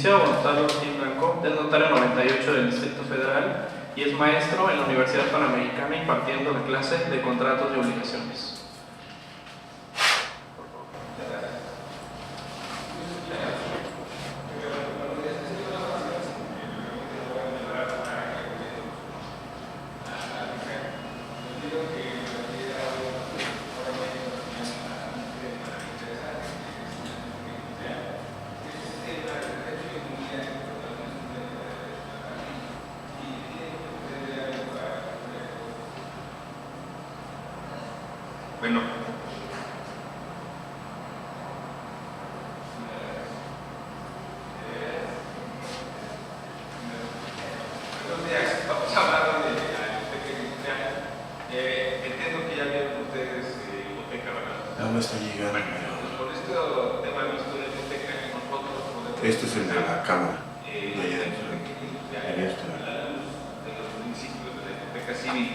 Licenciado Gonzalo Martín Blanco, es notario 98 del Distrito Federal y es maestro en la Universidad Panamericana impartiendo la clase de contratos y obligaciones. Bueno, buenos días, estamos hablando de la hipoteca industrial. Entiendo que ya vieron ustedes hipoteca, ¿verdad? No me está llegando. Bueno, con este tema visto de hipoteca, nosotros podemos... Este es el de la cámara. La hipoteca industrial, a la luz de los principios de la hipoteca civil,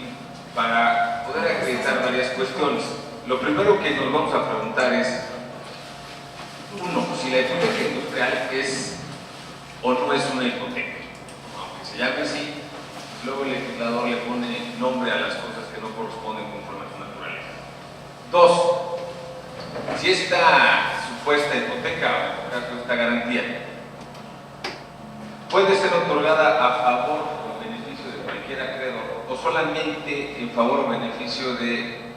para poder acreditar varias cuestiones. Lo primero que nos vamos a preguntar es, uno, si la hipoteca industrial es o no es una hipoteca. Aunque se llame así, luego el legislador le pone nombre a las cosas que no corresponden conforme a su naturaleza. Dos, si esta supuesta hipoteca, o en caso esta garantía, puede ser otorgada a favor o en beneficio de cualquier acreedor o solamente en favor o beneficio de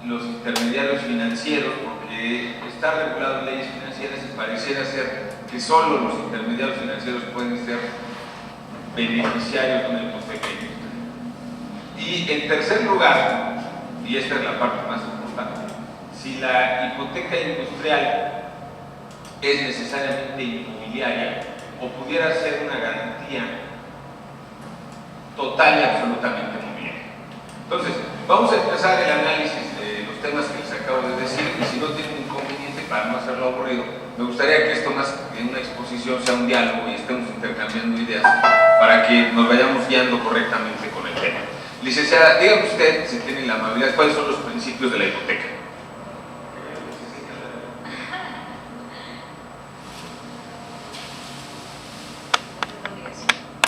los intermediarios financieros, porque está regulado en leyes financieras y pareciera ser que solo los intermediarios financieros pueden ser beneficiarios de una hipoteca industrial. Y en tercer lugar, y esta es la parte más importante, si la hipoteca industrial es necesariamente inmobiliaria o pudiera ser una garantía total y absolutamente mobiliaria. Entonces, vamos a empezar el análisis de los temas que les acabo de decir, y si no tienen inconveniente, para no hacerlo aburrido, me gustaría que esto más que una exposición sea un diálogo y estemos intercambiando ideas para que nos vayamos guiando correctamente con el tema. Licenciada, dígame usted, si tiene la amabilidad, ¿cuáles son los principios de la hipoteca?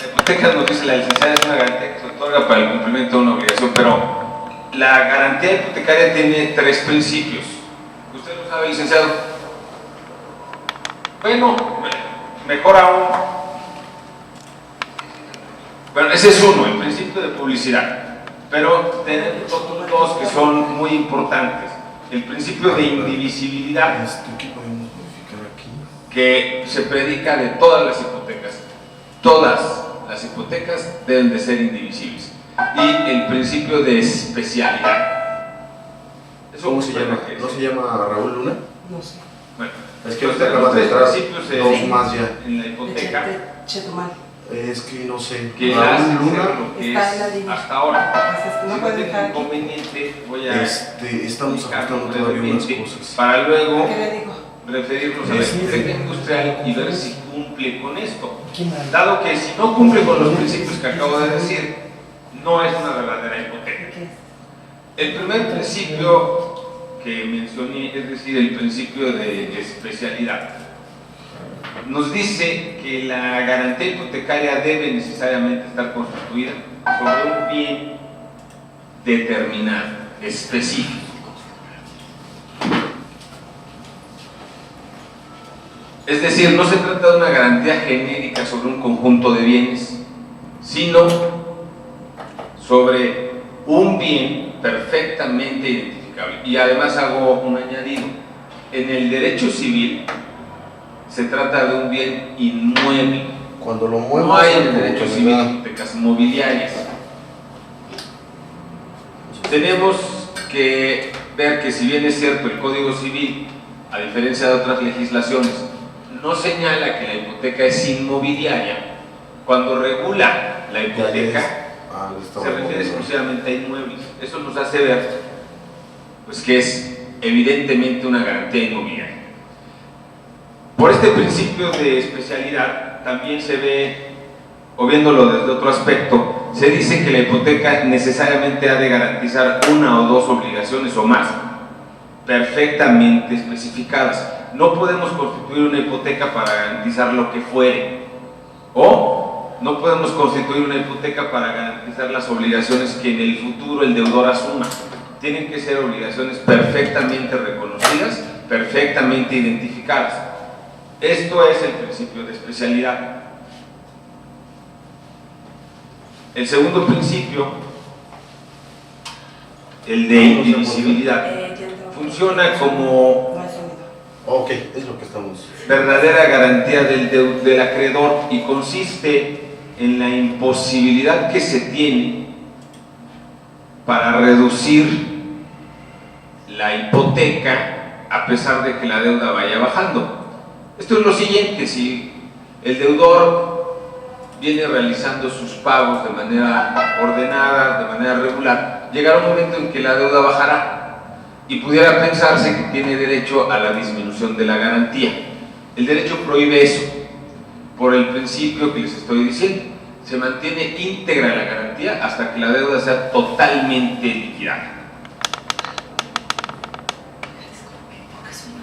La hipoteca, nos dice la licenciada, es una garantía que se otorga para el cumplimiento de una obligación, pero la garantía hipotecaria tiene tres principios. ¿Usted lo sabe, licenciado? Bueno, mejor aún. Bueno, ese es uno, el principio de publicidad. Pero tenemos otros dos que son muy importantes. El principio de indivisibilidad, ¿Qué podemos modificar aquí? que se predica de todas las hipotecas. Todas las hipotecas deben de ser indivisibles. Y el principio de especialidad. ¿Cómo se llama? ¿No se llama Raúl Luna? No sé. Bueno, Es que ahorita acabas de entrar principios dos más ya. en la hipoteca, Chetumal. Es que no sé. que Raúl hace Luna, lo que Está es en la línea. hasta ahora. Pues es que Si no no puede tiene dejar aquí. inconveniente, voy a estamos explicarlo ajustando todavía unas brevemente cosas. para luego ¿Qué le digo? referirnos a la hipoteca industrial y ver si cumple con esto. ¿Quién me Dado que si no cumple con los principios que acabo de decir, no es una verdadera hipoteca. ¿Qué es? El primer principio que mencioné, es decir, el principio de especialidad, nos dice que la garantía hipotecaria debe necesariamente estar constituida sobre un bien determinado, específico. Es decir, no se trata de una garantía genérica sobre un conjunto de bienes, sino sobre un bien perfectamente identificable. Y además hago un añadido. En el derecho civil se trata de un bien inmueble. Cuando lo muevas, No hay en el derecho civil hipotecas mobiliarias. Tenemos que ver que, si bien es cierto, el Código Civil, a diferencia de otras legislaciones, no señala que la hipoteca es inmobiliaria, cuando regula la hipoteca se refiere exclusivamente a inmuebles. Eso nos hace ver, pues, que es evidentemente una garantía inmobiliaria. Por este principio de especialidad también se ve, o viéndolo desde otro aspecto, se dice que la hipoteca necesariamente ha de garantizar una o dos obligaciones o más perfectamente especificadas. no podemos constituir una hipoteca para garantizar lo que fuere, o no podemos constituir una hipoteca para garantizar las obligaciones que en el futuro el deudor asuma. Tienen que ser obligaciones perfectamente reconocidas, perfectamente identificadas. Esto es el principio de especialidad. El segundo principio, el de indivisibilidad, funciona como Ok, es lo que estamos. verdadera garantía del acreedor y consiste en la imposibilidad que se tiene para reducir la hipoteca a pesar de que la deuda vaya bajando. Esto es lo siguiente: si el deudor viene realizando sus pagos de manera ordenada, de manera regular, llegará un momento en que la deuda bajará y pudiera pensarse que tiene derecho a la disminución de la garantía. El derecho prohíbe eso, por el principio que les estoy diciendo. Se mantiene íntegra la garantía hasta que la deuda sea totalmente liquidada.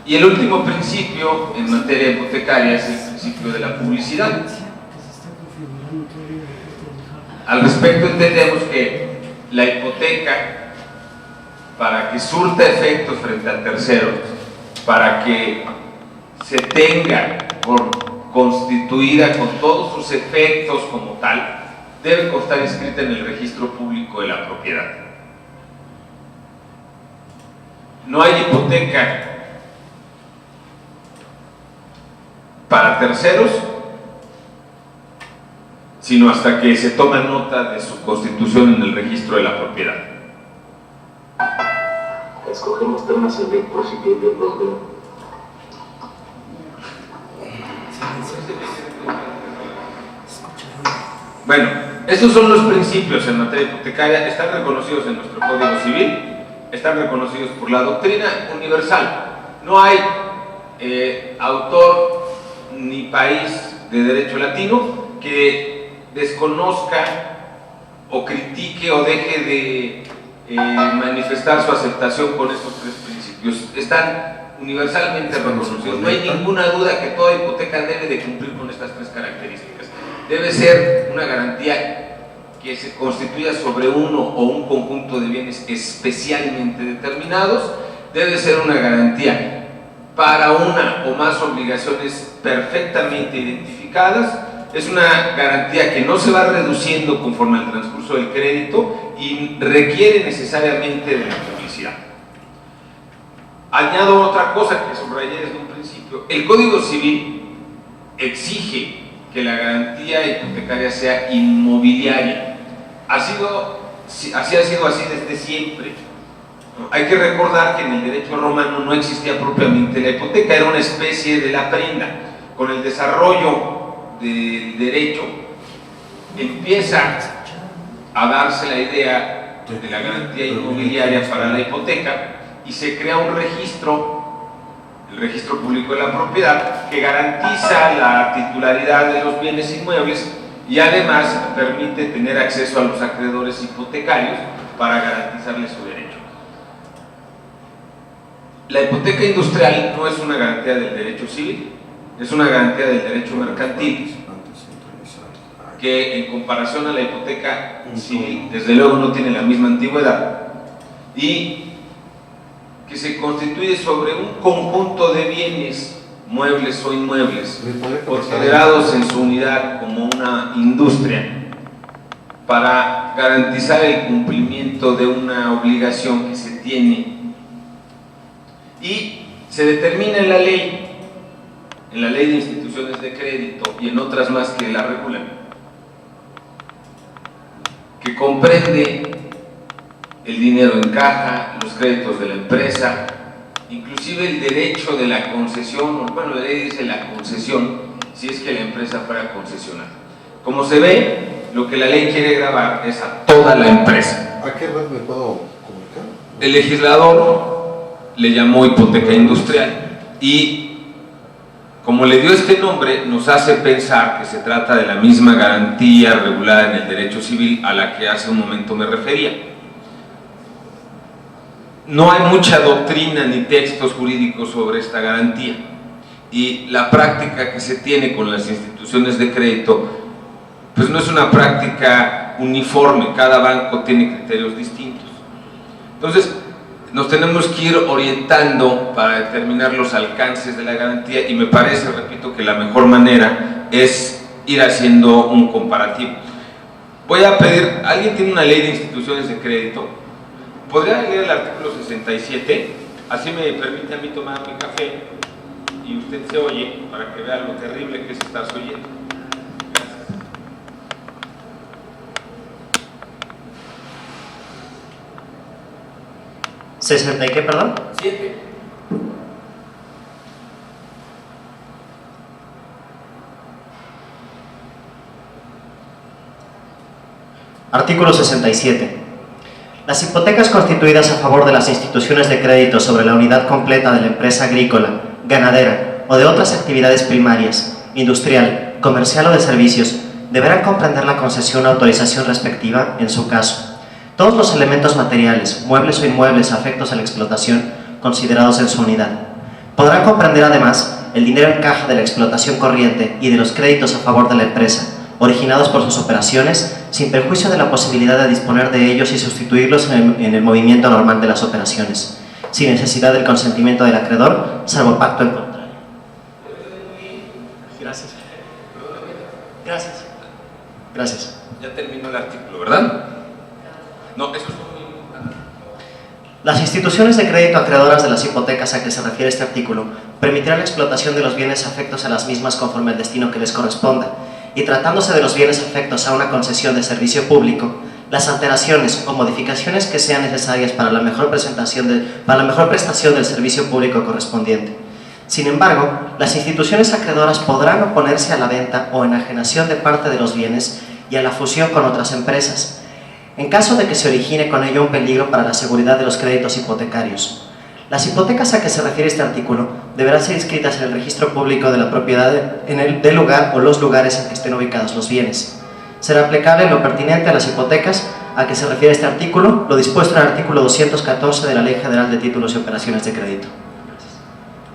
Y el último principio en materia hipotecaria es el principio de la publicidad. Al respecto, entendemos que la hipoteca, para que surta efectos frente a terceros, para que se tenga por constituida con todos sus efectos como tal, debe constar inscrita en el registro público de la propiedad. No hay hipoteca para terceros sino hasta que se toma nota de su constitución en el registro de la propiedad. Escogemos temas electos y de problema. Bueno, esos son los principios en materia hipotecaria. Están reconocidos en nuestro Código Civil, están reconocidos por la doctrina universal. No hay autor ni país de derecho latino que desconozca o critique o deje de manifestar su aceptación con estos tres principios. Están universalmente reconocidos. No hay ninguna duda que toda hipoteca debe de cumplir con estas tres características. Debe ser una garantía que se constituya sobre uno o un conjunto de bienes especialmente determinados. Debe ser una garantía para una o más obligaciones perfectamente identificadas. Es una garantía que no se va reduciendo conforme al transcurso del crédito y requiere necesariamente de la publicidad. Añado otra cosa que subrayé desde un principio. El Código Civil exige que la garantía hipotecaria sea inmobiliaria. Así ha sido así desde siempre. Hay que recordar que en el derecho romano no existía propiamente la hipoteca, era una especie de la prenda. Con el desarrollo del derecho empieza a darse la idea de la garantía inmobiliaria para la hipoteca y se crea un registro, el registro público de la propiedad, que garantiza la titularidad de los bienes inmuebles y además permite tener acceso a los acreedores hipotecarios para garantizarles su derecho. La hipoteca industrial no es una garantía del derecho civil, es una garantía del derecho mercantil, que en comparación a la hipoteca civil, desde luego no tiene la misma antigüedad, y que se constituye sobre un conjunto de bienes, muebles o inmuebles, considerados en su unidad como una industria, para garantizar el cumplimiento de una obligación que se tiene, y se determina en la ley de instituciones de crédito y en otras más que la regulan, que comprende el dinero en caja, los créditos de la empresa, inclusive el derecho de la concesión, bueno, la ley dice la concesión, si es que la empresa fuera concesionada. Como se ve, lo que la ley quiere gravar es a toda la empresa. ¿A qué red me puedo comunicar? El legislador le llamó hipoteca industrial y, como le dio este nombre, nos hace pensar que se trata de la misma garantía regulada en el derecho civil a la que hace un momento me refería. No hay mucha doctrina ni textos jurídicos sobre esta garantía. y la práctica que se tiene con las instituciones de crédito pues no es una práctica uniforme, cada banco tiene criterios distintos. Entonces nos tenemos que ir orientando para determinar los alcances de la garantía, y me parece, repito, que la mejor manera es ir haciendo un comparativo. Voy a pedir, ¿alguien tiene una ley de instituciones de crédito? ¿Podría leer el artículo 67? Así me permite a mí tomar mi café y usted se oye para que vea lo terrible que es estarse oyendo. ¿60 y qué, perdón? 7. Artículo 67. Las hipotecas constituidas a favor de las instituciones de crédito sobre la unidad completa de la empresa agrícola, ganadera o de otras actividades primarias, industrial, comercial o de servicios, deberán comprender la concesión o autorización respectiva en su caso. Todos los elementos materiales, muebles o inmuebles afectos a la explotación, considerados en su unidad. Podrán comprender además el dinero en caja de la explotación corriente y de los créditos a favor de la empresa, originados por sus operaciones, sin perjuicio de la posibilidad de disponer de ellos y sustituirlos en el movimiento normal de las operaciones, sin necesidad del consentimiento del acreedor, salvo pacto en contrario. Gracias. Gracias. Gracias. Ya terminó el artículo, ¿verdad? No, eso es muy importante. Las instituciones de crédito acreedoras de las hipotecas a que se refiere este artículo permitirán la explotación de los bienes afectos a las mismas conforme al destino que les corresponda, y tratándose de los bienes afectos a una concesión de servicio público, las alteraciones o modificaciones que sean necesarias para la mejor prestación del servicio público correspondiente. Sin embargo, las instituciones acreedoras podrán oponerse a la venta o enajenación de parte de los bienes y a la fusión con otras empresas, en caso de que se origine con ello un peligro para la seguridad de los créditos hipotecarios. Las hipotecas a que se refiere este artículo deberán ser inscritas en el registro público de la propiedad del lugar o los lugares en que estén ubicados los bienes. Será aplicable lo pertinente a las hipotecas a que se refiere este artículo, lo dispuesto en el artículo 214 de la Ley General de Títulos y Operaciones de Crédito.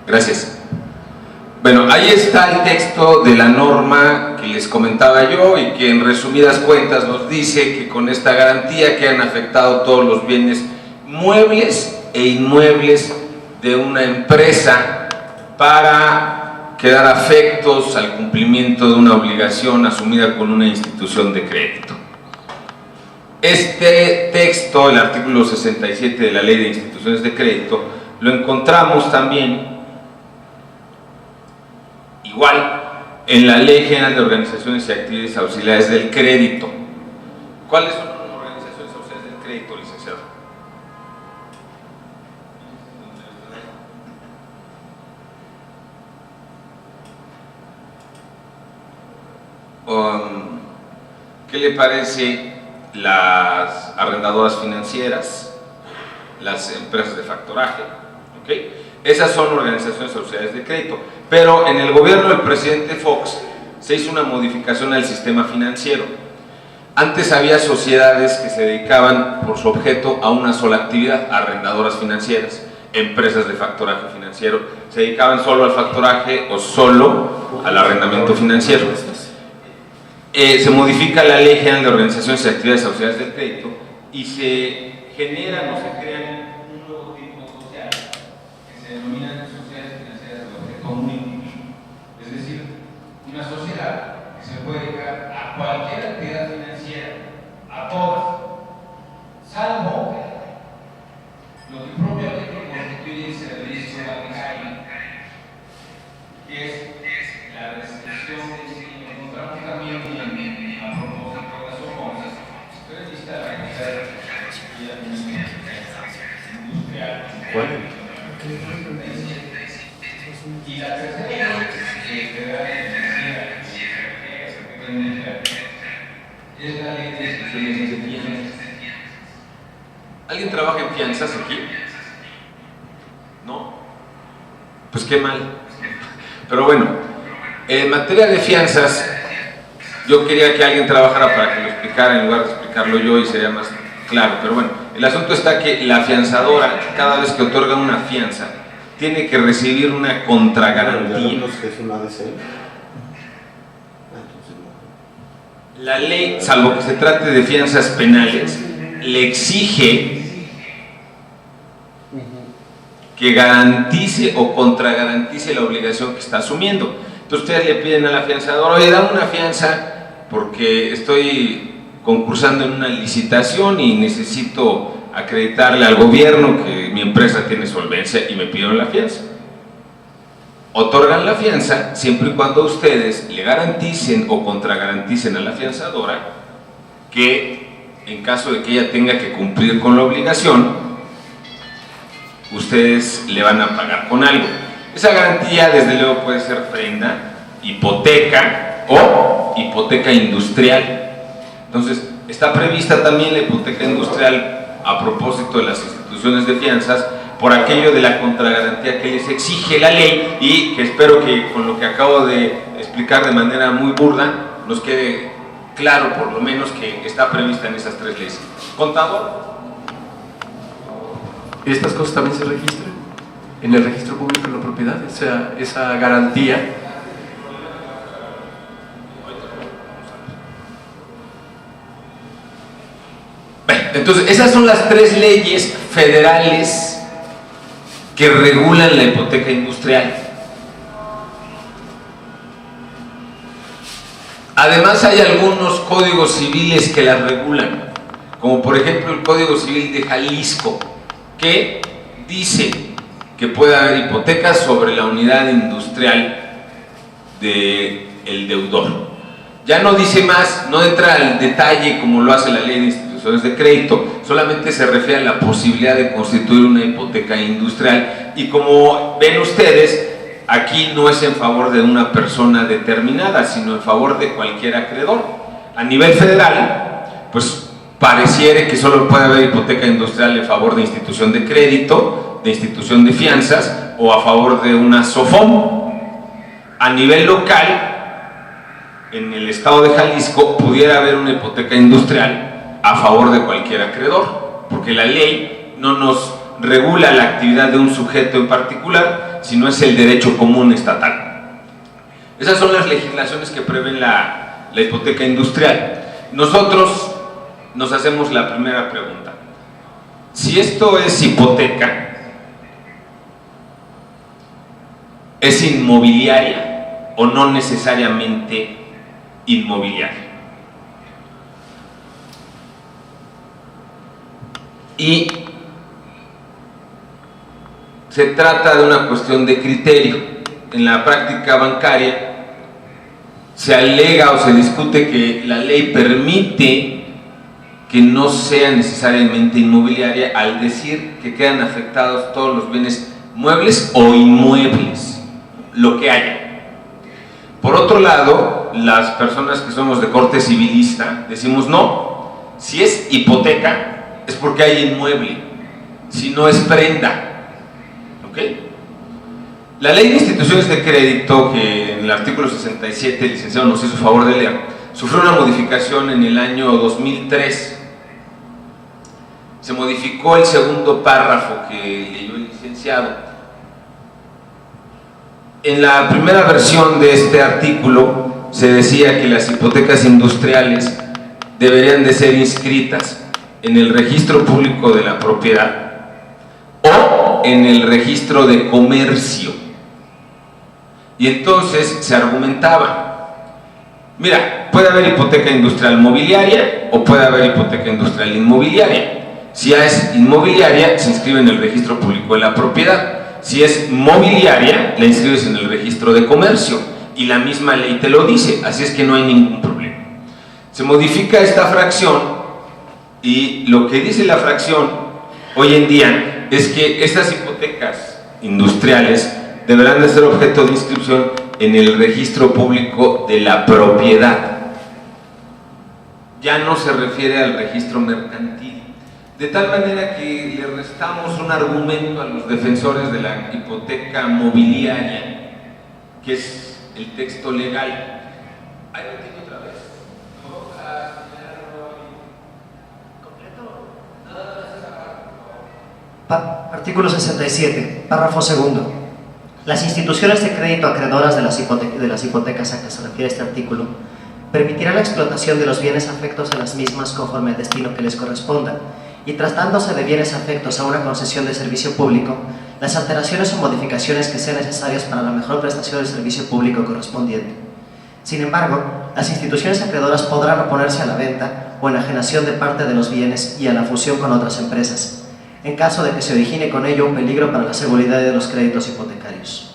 Gracias. Bueno, ahí está el texto de la norma que les comentaba yo y que en resumidas cuentas nos dice que con esta garantía quedan afectados todos los bienes muebles e inmuebles de una empresa para quedar afectos al cumplimiento de una obligación asumida con una institución de crédito. Este texto, el artículo 67 de la Ley de Instituciones de Crédito, lo encontramos también igual en la Ley General de Organizaciones y Actividades Auxiliares del Crédito. ¿Cuáles son las organizaciones auxiliares del crédito, licenciado? ¿Qué le parece las arrendadoras financieras, las empresas de factoraje? ¿Okay? Esas son organizaciones auxiliares de crédito, pero en el gobierno del presidente Fox se hizo una modificación al sistema financiero. Antes había sociedades que se dedicaban por su objeto a una sola actividad, arrendadoras financieras, empresas de factoraje financiero, se dedicaban solo al factoraje o solo al arrendamiento financiero. Se modifica la Ley General de Organizaciones y Actividades Auxiliares del Crédito y se generan o se crean un nuevo tipo social que se denominan sociedades financieras de objeto múltiple. Es decir, una sociedad que se puede dedicar a cualquier actividad financiera, a todas, salvo lo que propiamente constituye el servicio bancario, que es la restricción que encontramos también a propósito de las OMOS. Ustedes listan la cantidad de actividad industrial. ¿Cuál? Y la tercera es la ley de instituciones de fianzas. ¿Alguien trabaja en fianzas aquí? ¿No? Pues qué mal. Pero bueno, en materia de fianzas, yo quería que alguien trabajara para que lo explicara en lugar de explicarlo yo y sería más claro. Pero bueno, el asunto está que la fianzadora, cada vez que otorga una fianza, tiene que recibir una contragarantía. Que es una ADC. La ley, salvo que se trate de fianzas penales, le exige que garantice o contragarantice la obligación que está asumiendo. Entonces ustedes le piden a la fianzadora, oye, dame una fianza porque estoy concursando en una licitación y necesito acreditarle al gobierno que mi empresa tiene solvencia y me pidieron la fianza. Otorgan la fianza siempre y cuando ustedes le garanticen o contragaranticen a la fianzadora que en caso de que ella tenga que cumplir con la obligación, ustedes le van a pagar con algo. Esa garantía desde luego puede ser prenda, hipoteca o hipoteca industrial. Entonces está prevista también la hipoteca industrial a propósito de las instituciones de fianzas por aquello de la contragarantía que les exige la ley y que espero que con lo que acabo de explicar de manera muy burda nos quede claro por lo menos que está prevista en esas tres leyes. ¿Contador? ¿Estas cosas también se registran en el registro público de la propiedad? Esa garantía. Entonces, esas son las tres leyes federales que regulan la hipoteca industrial. Además, hay algunos códigos civiles que las regulan, como por ejemplo el Código Civil de Jalisco, que dice que puede haber hipotecas sobre la unidad industrial del deudor. Ya no dice más, no entra al detalle como lo hace la ley de instituciones de crédito, solamente se refiere a la posibilidad de constituir una hipoteca industrial y como ven ustedes, aquí no es en favor de una persona determinada, sino en favor de cualquier acreedor. A nivel federal, pues pareciere que solo puede haber hipoteca industrial en favor de institución de crédito, de institución de fianzas o a favor de una SOFOM. A nivel local, en el estado de Jalisco, pudiera haber una hipoteca industrial a favor de cualquier acreedor, porque la ley no nos regula la actividad de un sujeto en particular, sino es el derecho común estatal. Esas son las legislaciones que prevén la hipoteca industrial. Nosotros nos hacemos la primera pregunta: si esto es hipoteca, ¿es inmobiliaria o no necesariamente inmobiliaria? Y se trata de una cuestión de criterio. En la práctica bancaria se alega o se discute que la ley permite que no sea necesariamente inmobiliaria al decir que quedan afectados todos los bienes muebles o inmuebles, lo que haya. Por otro lado, las personas que somos de corte civilista decimos no, si es hipoteca es porque hay inmueble, si no es prenda. ¿Okay? La ley de instituciones de crédito, que en el artículo 67 el licenciado nos hizo favor de leer, sufrió una modificación en el año 2003. Se modificó el segundo párrafo que leyó el licenciado. En la primera versión de este artículo se decía que las hipotecas industriales deberían de ser inscritas en el registro público de la propiedad o en el registro de comercio. Y entonces se argumentaba, mira, puede haber hipoteca industrial mobiliaria o puede haber hipoteca industrial inmobiliaria. Si es inmobiliaria, se inscribe en el registro público de la propiedad. Si es mobiliaria, la inscribes en el registro de comercio. Y la misma ley te lo dice, así es que no hay ningún problema. Se modifica esta fracción y lo que dice la fracción hoy en día es que estas hipotecas industriales deberán de ser objeto de inscripción en el registro público de la propiedad. Ya no se refiere al registro mercantil. De tal manera que le restamos un argumento a los defensores de la hipoteca mobiliaria, que es el texto legal. Ahí lo tengo otra vez. Artículo 67, párrafo segundo. Las instituciones de crédito acreedoras de las hipotecas a que se refiere este artículo permitirán la explotación de los bienes afectos a las mismas conforme al destino que les corresponda, y tratándose de bienes afectos a una concesión de servicio público, las alteraciones o modificaciones que sean necesarias para la mejor prestación del servicio público correspondiente. Sin embargo, las instituciones acreedoras podrán oponerse a la venta o enajenación de parte de los bienes y a la fusión con otras empresas, en caso de que se origine con ello un peligro para la seguridad de los créditos hipotecarios.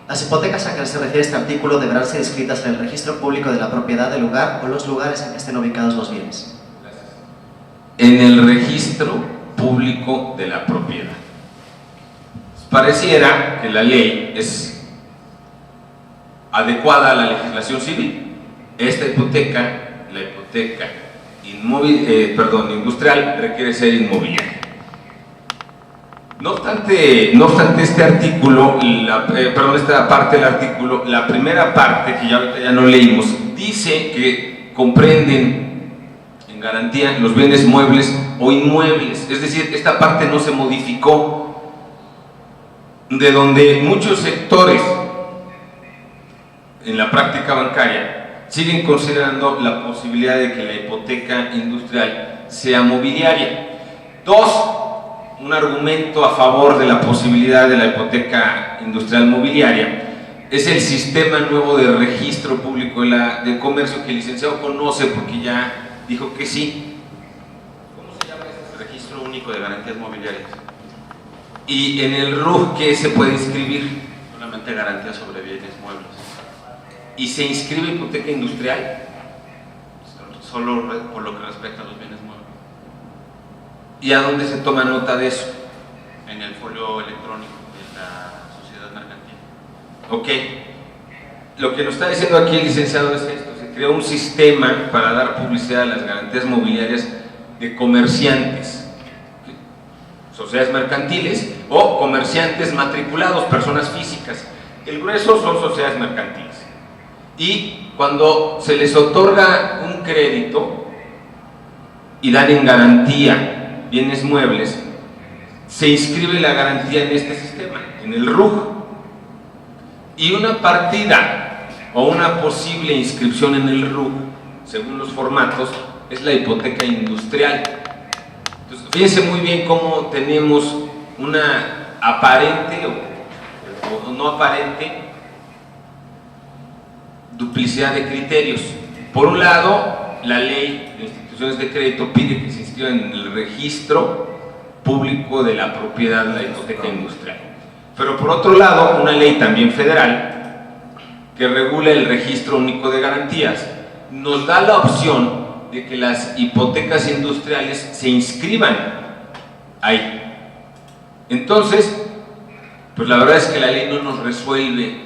Las hipotecas a que se refiere este artículo deberán ser inscritas en el registro público de la propiedad del lugar o los lugares en que estén ubicados los bienes. En el registro público de la propiedad. Pareciera que la ley es adecuada a la legislación civil. Esta hipoteca, la hipoteca industrial, requiere ser inmobiliaria. No obstante este artículo, esta parte del artículo, la primera parte, que ya no leímos, dice que comprenden en garantía los bienes muebles o inmuebles. Es decir, esta parte no se modificó, de donde muchos sectores en la práctica bancaria siguen considerando la posibilidad de que la hipoteca industrial sea mobiliaria. Dos, un argumento a favor de la posibilidad de la hipoteca industrial mobiliaria es el sistema nuevo de registro público de comercio que el licenciado conoce porque ya dijo que sí. ¿Cómo se llama este registro único de garantías mobiliarias? Y en el RUG, ¿qué se puede inscribir? Solamente garantía sobre bienes muebles. ¿Y se inscribe hipoteca industrial? Solo por lo que respecta a los bienes muebles. ¿Y a dónde se toma nota de eso? En el folio electrónico de la sociedad mercantil. Ok. Lo que nos está diciendo aquí el licenciado es esto: se creó un sistema para dar publicidad a las garantías mobiliarias de comerciantes, sociedades mercantiles o comerciantes matriculados, personas físicas. El grueso son sociedades mercantiles. Y cuando se les otorga un crédito y dan en garantía bienes muebles, se inscribe la garantía en este sistema, en el RUG, y una partida o una posible inscripción en el RUG, según los formatos, es la hipoteca industrial. Entonces, fíjense muy bien cómo tenemos una aparente o no aparente duplicidad de criterios. Por un lado, la ley de instituciones de crédito pide que se inscriban en el registro público de la propiedad de la hipoteca industrial. Pero por otro lado, una ley también federal que regula el registro único de garantías nos da la opción de que las hipotecas industriales se inscriban ahí. Entonces, pues la verdad es que la ley no nos resuelve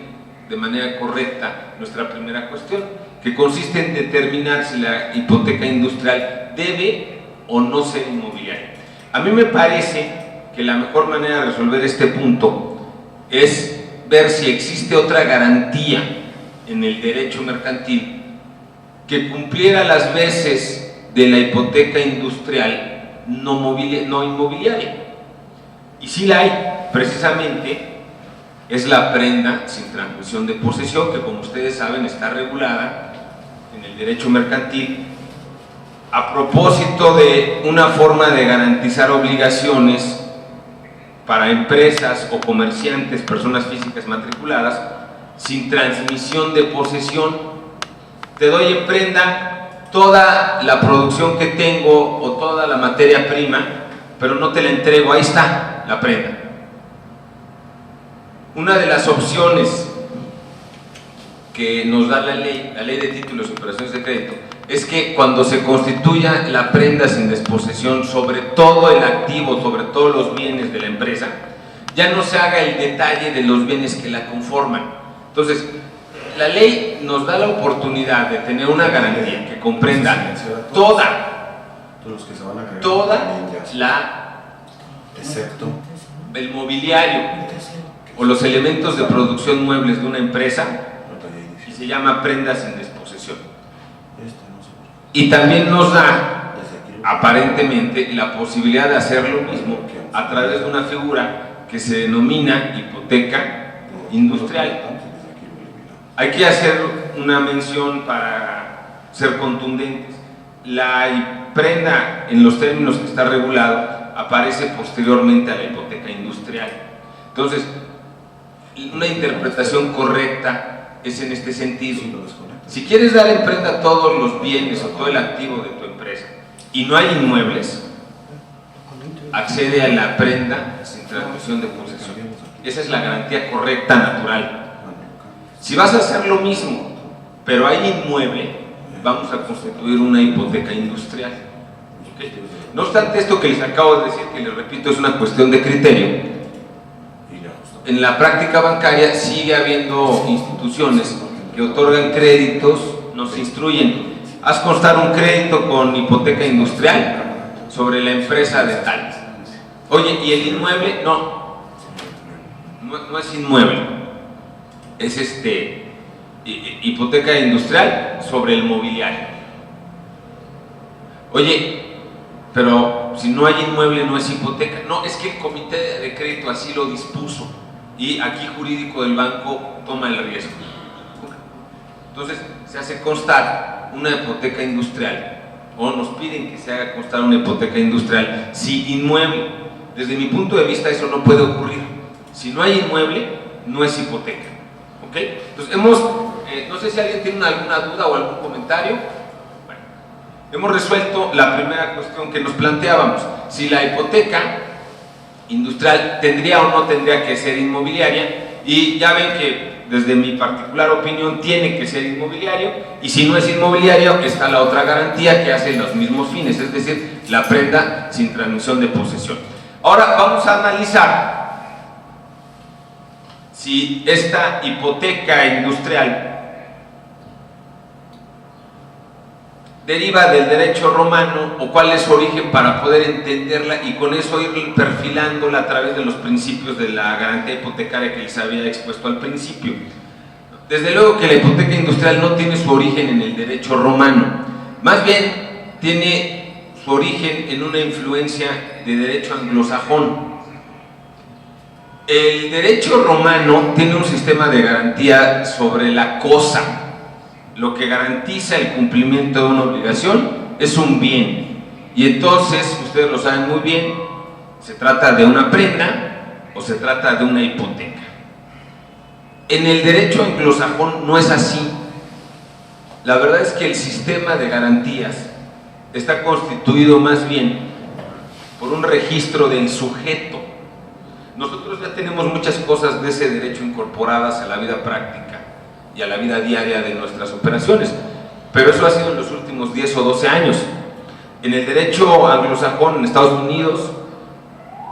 de manera correcta nuestra primera cuestión, que consiste en determinar si la hipoteca industrial debe o no ser inmobiliaria. A mí me parece que la mejor manera de resolver este punto es ver si existe otra garantía en el derecho mercantil que cumpliera las veces de la hipoteca industrial no inmobiliaria. Y si la hay, precisamente es la prenda sin transmisión de posesión, que como ustedes saben está regulada en el derecho mercantil a propósito de una forma de garantizar obligaciones para empresas o comerciantes, personas físicas matriculadas, sin transmisión de posesión. Te doy en prenda toda la producción que tengo o toda la materia prima, pero no te la entrego, ahí está la prenda. Una de las opciones que nos da la ley de títulos y operaciones de crédito, es que cuando se constituya la prenda sin desposesión sobre todo el activo, sobre todos los bienes de la empresa, ya no se haga el detalle de los bienes que la conforman. Entonces, la ley nos da la oportunidad de tener una garantía que comprenda excepto el mobiliario o los elementos de producción muebles de una empresa, y se llama prenda sin desposesión. Y también nos da aparentemente la posibilidad de hacer lo mismo a través de una figura que se denomina hipoteca industrial. Hay que hacer una mención para ser contundentes. La prenda, en los términos que está regulado, aparece posteriormente a la hipoteca industrial. Entonces, una interpretación correcta es en este sentido. Si quieres dar en prenda todos los bienes o todo el activo de tu empresa y no hay inmuebles, accede a la prenda sin transmisión de posesión. Esa es la garantía correcta natural. Si vas a hacer lo mismo, pero hay inmueble, vamos a constituir una hipoteca industrial. ¿Okay? No obstante, esto que les acabo de decir, que les repito, es una cuestión de criterio. En la práctica bancaria sigue habiendo instituciones que otorgan créditos, nos instruyen. Haz constar un crédito con hipoteca industrial sobre la empresa de tal. Oye, ¿y el inmueble? No es inmueble, es hipoteca industrial sobre el mobiliario. Oye, pero si no hay inmueble no es hipoteca. No, es que el comité de crédito así lo dispuso y aquí jurídico del banco toma el riesgo. Entonces se hace constar una hipoteca industrial, o nos piden que se haga constar una hipoteca industrial si inmueble. Desde mi punto de vista eso no puede ocurrir. Si no hay inmueble, no es hipoteca. ¿Ok? Entonces no sé si alguien tiene alguna duda o algún comentario. Bueno, hemos resuelto la primera cuestión que nos planteábamos. Si la hipoteca industrial tendría o no tendría que ser inmobiliaria, y ya ven que desde mi particular opinión tiene que ser inmobiliario, y si no es inmobiliario está la otra garantía que hace los mismos fines, es decir, la prenda sin transmisión de posesión. Ahora vamos a analizar si esta hipoteca industrial deriva del derecho romano o cuál es su origen para poder entenderla y con eso ir perfilándola a través de los principios de la garantía hipotecaria que les había expuesto al principio. Desde luego que la hipoteca industrial no tiene su origen en el derecho romano, más bien tiene su origen en una influencia de derecho anglosajón. El derecho romano tiene un sistema de garantía sobre la cosa. Lo que garantiza el cumplimiento de una obligación es un bien. Y entonces, ustedes lo saben muy bien, se trata de una prenda o se trata de una hipoteca. En el derecho anglosajón no es así. La verdad es que el sistema de garantías está constituido más bien por un registro del sujeto. Nosotros ya tenemos muchas cosas de ese derecho incorporadas a la vida práctica y a la vida diaria de nuestras operaciones, pero eso ha sido en los últimos 10 o 12 años. En el derecho anglosajón, en Estados Unidos,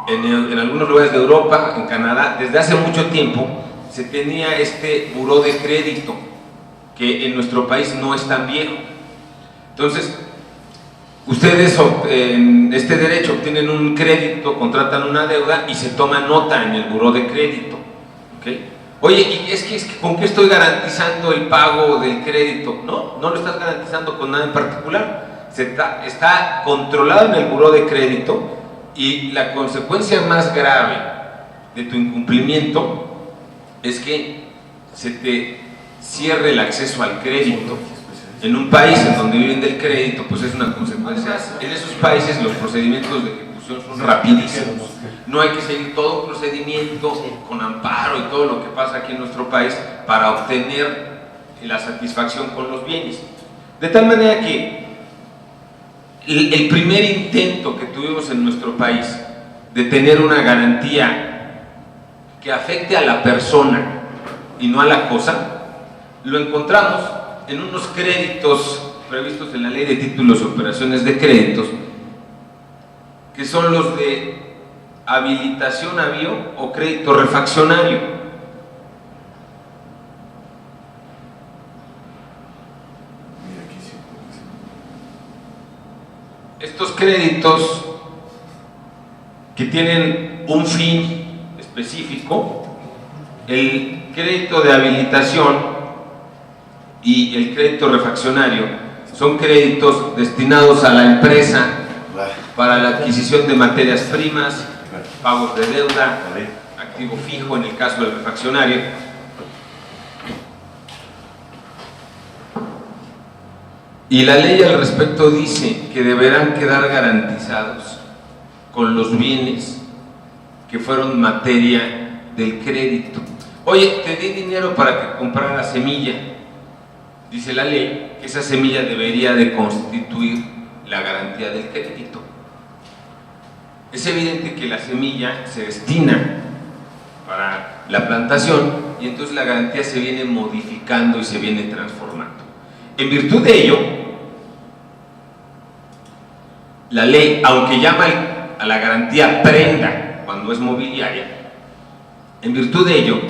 en algunos lugares de Europa, en Canadá, desde hace mucho tiempo se tenía este buró de crédito, que en nuestro país no es tan viejo. Entonces, ustedes en este derecho obtienen un crédito, contratan una deuda y se toma nota en el buró de crédito. ¿Okay? Oye, ¿y es que con qué estoy garantizando el pago del crédito? No lo estás garantizando con nada en particular. Está controlado en el buró de crédito y la consecuencia más grave de tu incumplimiento es que se te cierre el acceso al crédito. En un país en donde viven del crédito, pues es una consecuencia. En esos países los procedimientos de ejecución son rapidísimos. No hay que seguir todo un procedimiento con amparo y todo lo que pasa aquí en nuestro país para obtener la satisfacción con los bienes. De tal manera que el primer intento que tuvimos en nuestro país de tener una garantía que afecte a la persona y no a la cosa, lo encontramos en unos créditos previstos en la Ley de Títulos y Operaciones de Créditos, que son los de habilitación a bio o crédito refaccionario. Estos créditos que tienen un fin específico, el crédito de habilitación y el crédito refaccionario son créditos destinados a la empresa para la adquisición de materias primas, pagos de deuda, activo fijo en el caso del refaccionario. Y la ley al respecto dice que deberán quedar garantizados con los bienes que fueron materia del crédito. Oye, te di dinero para que comprara semilla. Dice la ley que esa semilla debería de constituir la garantía del crédito. Es evidente que la semilla se destina para la plantación y entonces la garantía se viene modificando y se viene transformando. En virtud de ello, la ley, aunque llama a la garantía prenda cuando es mobiliaria, en virtud de ello,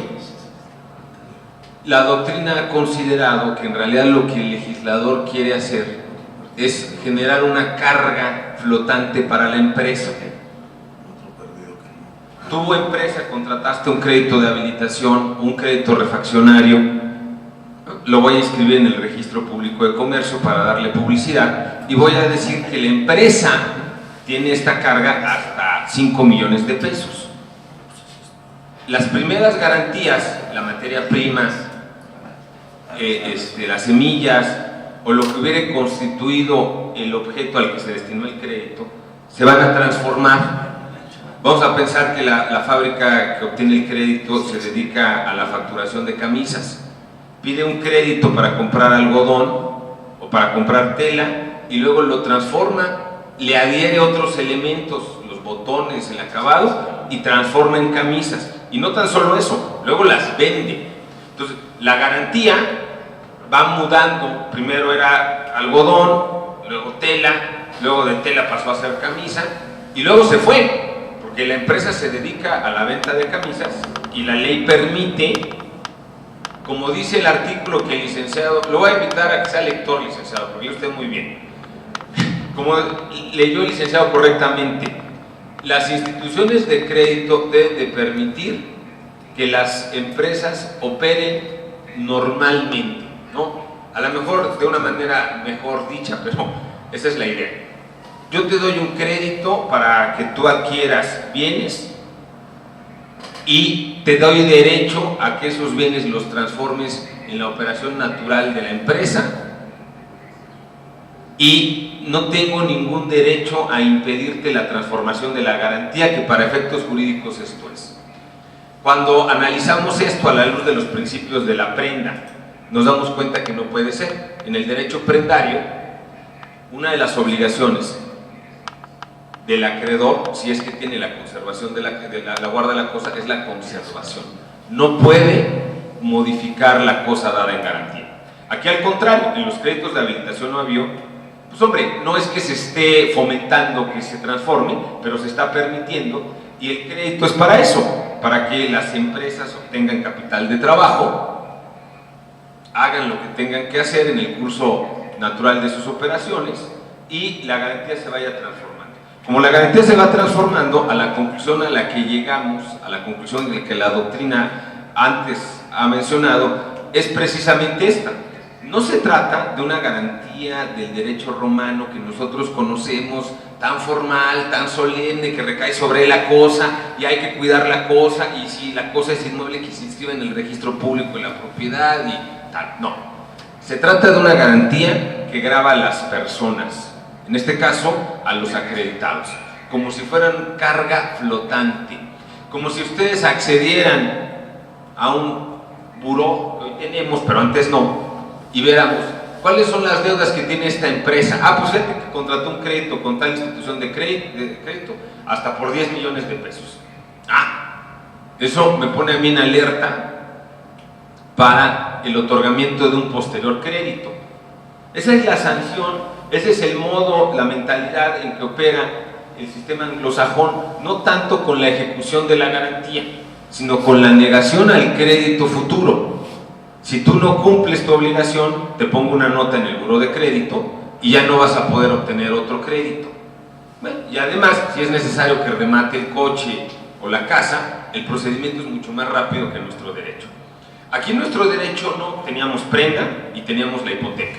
la doctrina ha considerado que en realidad lo que el legislador quiere hacer es generar una carga flotante para la empresa. Tu empresa contrataste un crédito de habilitación, un crédito refaccionario, lo voy a inscribir en el Registro Público de Comercio para darle publicidad y voy a decir que la empresa tiene esta carga hasta 5 millones de pesos. Las primeras garantías, la materia prima, las semillas o lo que hubiera constituido el objeto al que se destinó el crédito, se van a transformar. Vamos a pensar que la fábrica que obtiene el crédito se dedica a la facturación de camisas. Pide un crédito para comprar algodón o para comprar tela y luego lo transforma, le adhiere otros elementos, los botones, el acabado, y transforma en camisas. Y no tan solo eso, luego las vende. Entonces, la garantía va mudando. Primero era algodón, luego tela, luego de tela pasó a ser camisa y luego se fue, porque la empresa se dedica a la venta de camisas y la ley permite, como dice el artículo que el licenciado, lo voy a invitar a que sea lector, licenciado, porque yo esté muy bien. Como leyó el licenciado correctamente, las instituciones de crédito deben de permitir que las empresas operen normalmente, ¿no? A lo mejor de una manera mejor dicha, pero esa es la idea. Yo te doy un crédito para que tú adquieras bienes y te doy derecho a que esos bienes los transformes en la operación natural de la empresa y no tengo ningún derecho a impedirte la transformación de la garantía, que para efectos jurídicos esto es. Cuando analizamos esto a la luz de los principios de la prenda, nos damos cuenta que no puede ser. En el derecho prendario, una de las obligaciones del acreedor, si es que tiene la conservación de la guarda de la cosa, es la conservación. No puede modificar la cosa dada en garantía. Aquí al contrario, en los créditos de habilitación no había, pues hombre, no es que se esté fomentando que se transforme, pero se está permitiendo, y el crédito es para eso, para que las empresas obtengan capital de trabajo, hagan lo que tengan que hacer en el curso natural de sus operaciones y la garantía se vaya transformando. Como la garantía se va transformando, a la conclusión a la que llegamos, a la conclusión de que la doctrina antes ha mencionado, es precisamente esta. No se trata de una garantía del derecho romano que nosotros conocemos, tan formal, tan solemne, que recae sobre la cosa y hay que cuidar la cosa, y si la cosa es inmueble, que se inscriba en el registro público de la propiedad y tal. No. Se trata de una garantía que grava a las personas, en este caso a los acreditados, como si fueran carga flotante, como si ustedes accedieran a un buró que hoy tenemos, pero antes no, y viéramos cuáles son las deudas que tiene esta empresa. Ah, pues gente que contrató un crédito con tal institución de crédito hasta por 10 millones de pesos. Ah, eso me pone a mí en alerta para el otorgamiento de un posterior crédito. Esa es la sanción, ese es el modo, la mentalidad en que opera el sistema anglosajón, no tanto con la ejecución de la garantía, sino con la negación al crédito futuro. Si tú no cumples tu obligación, te pongo una nota en el buró de crédito y ya no vas a poder obtener otro crédito. Bueno, y además, si es necesario que remate el coche o la casa, el procedimiento es mucho más rápido que nuestro derecho. Aquí en nuestro derecho no teníamos prenda y teníamos la hipoteca.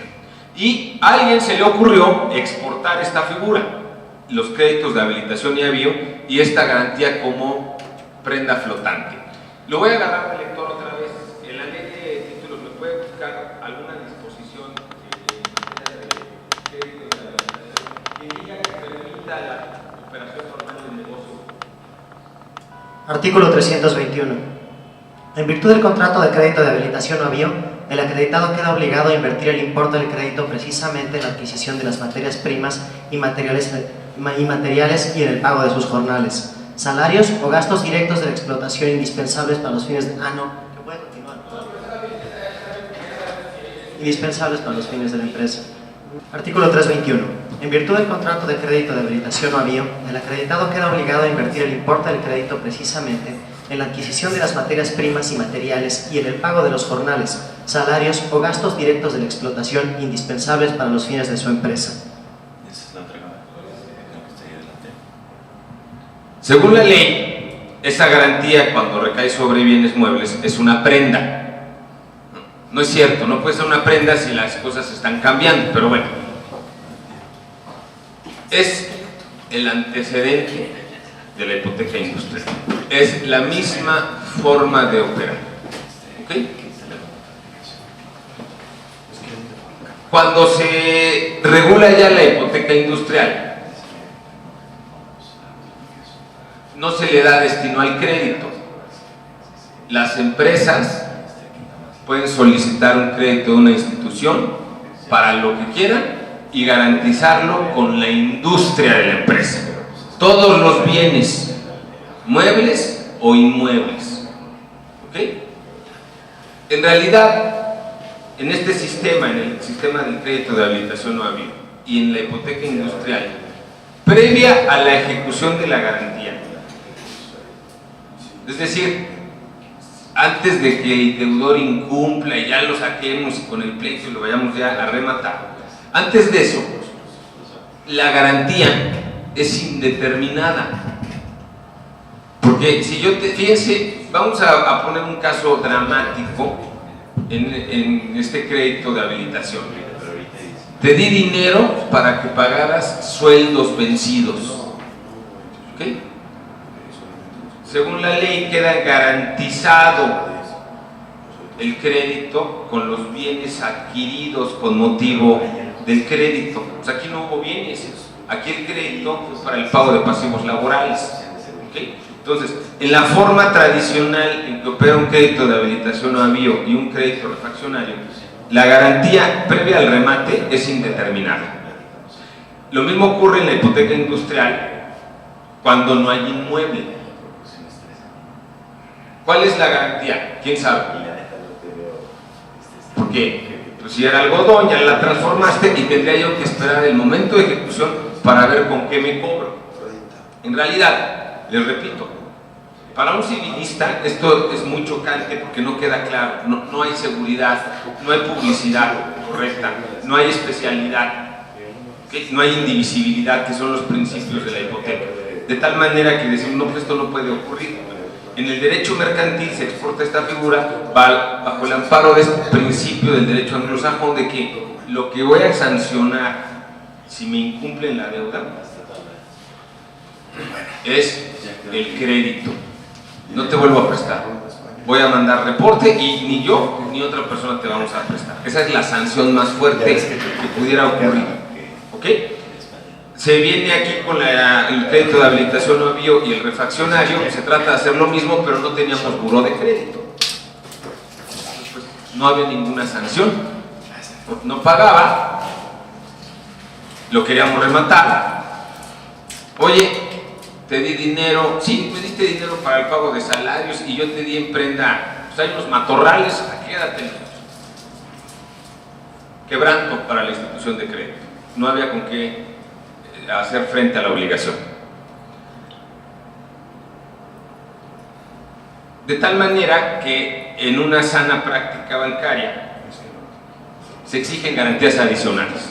Y a alguien se le ocurrió exportar esta figura. los créditos de habilitación y avío y esta garantía como prenda flotante. Lo voy a agarrar del lector otra vez. En la ley de títulos me puede buscar alguna disposición de crédito de habilitación que diga que permita la operación normal del negocio. Artículo 321. En virtud del contrato de crédito de habilitación o avío, el acreditado queda obligado a invertir el importe del crédito precisamente en la adquisición de las materias primas y materiales y en el pago de sus jornales, salarios o gastos directos de la explotación indispensables para los fines de... ¿Que puede continuar? Indispensables para los fines de la empresa. Artículo 321. En virtud del contrato de crédito de habilitación o avío, el acreditado queda obligado a invertir el importe del crédito precisamente en la adquisición de las materias primas y materiales y en el pago de los jornales, salarios o gastos directos de la explotación indispensables para los fines de su empresa. Según la ley, esa garantía cuando recae sobre bienes muebles es una prenda. No es cierto, no puede ser una prenda si las cosas están cambiando, pero bueno. Es el antecedente de la hipoteca industrial. Es la misma forma de operar. ¿Ok? Cuando se regula ya la hipoteca industrial, no se le da destino al crédito. Las empresas pueden solicitar un crédito de una institución para lo que quieran y garantizarlo con la industria de la empresa. Todos los bienes, muebles o inmuebles. ¿Ok? En realidad, en este sistema, en el sistema del crédito de habilitación o avío y en la hipoteca industrial, previa a la ejecución de la garantía, es decir, antes de que el deudor incumpla y ya lo saquemos y con el pleito lo vayamos ya a rematar, antes de eso, la garantía es indeterminada. Porque si yo fíjense, vamos a poner un caso dramático en este crédito de habilitación. Te di dinero para que pagaras sueldos vencidos. ¿Ok? Según la ley queda garantizado el crédito con los bienes adquiridos con motivo del crédito. O sea, aquí no hubo bienes, aquí el crédito fue para el pago de pasivos laborales. ¿Okay? Entonces, en la forma tradicional en que opera un crédito de habilitación o avío y un crédito refaccionario, la garantía previa al remate es indeterminada. Lo mismo ocurre en la hipoteca industrial cuando no hay inmueble. ¿Cuál es la garantía? ¿Quién sabe? ¿Por qué? Pues si era algodón, ya la transformaste y tendría yo que esperar el momento de ejecución para ver con qué me cobro. En realidad, les repito, para un civilista esto es muy chocante porque no queda claro, no hay seguridad, no hay publicidad correcta, no hay especialidad, ¿okay? No hay indivisibilidad, que son los principios de la hipoteca. De tal manera que decimos, no, pues esto no puede ocurrir. En el derecho mercantil se exporta esta figura bajo el amparo de este principio del derecho anglosajón de que lo que voy a sancionar si me incumplen la deuda es el crédito. No te vuelvo a prestar, voy a mandar reporte y ni yo ni otra persona te vamos a prestar. Esa es la sanción más fuerte que pudiera ocurrir. ¿Ok? Se viene aquí con el crédito de habilitación o avío y el refaccionario, se trata de hacer lo mismo, pero no teníamos buró de crédito. Pues, no había ninguna sanción, no pagaba, lo queríamos rematar. Oye, te di dinero, sí, me diste dinero para el pago de salarios y yo te di en prenda, pues hay unos matorrales, quédate. Quebranto para la institución de crédito, no había con qué hacer frente a la obligación. De tal manera que en una sana práctica bancaria se exigen garantías adicionales.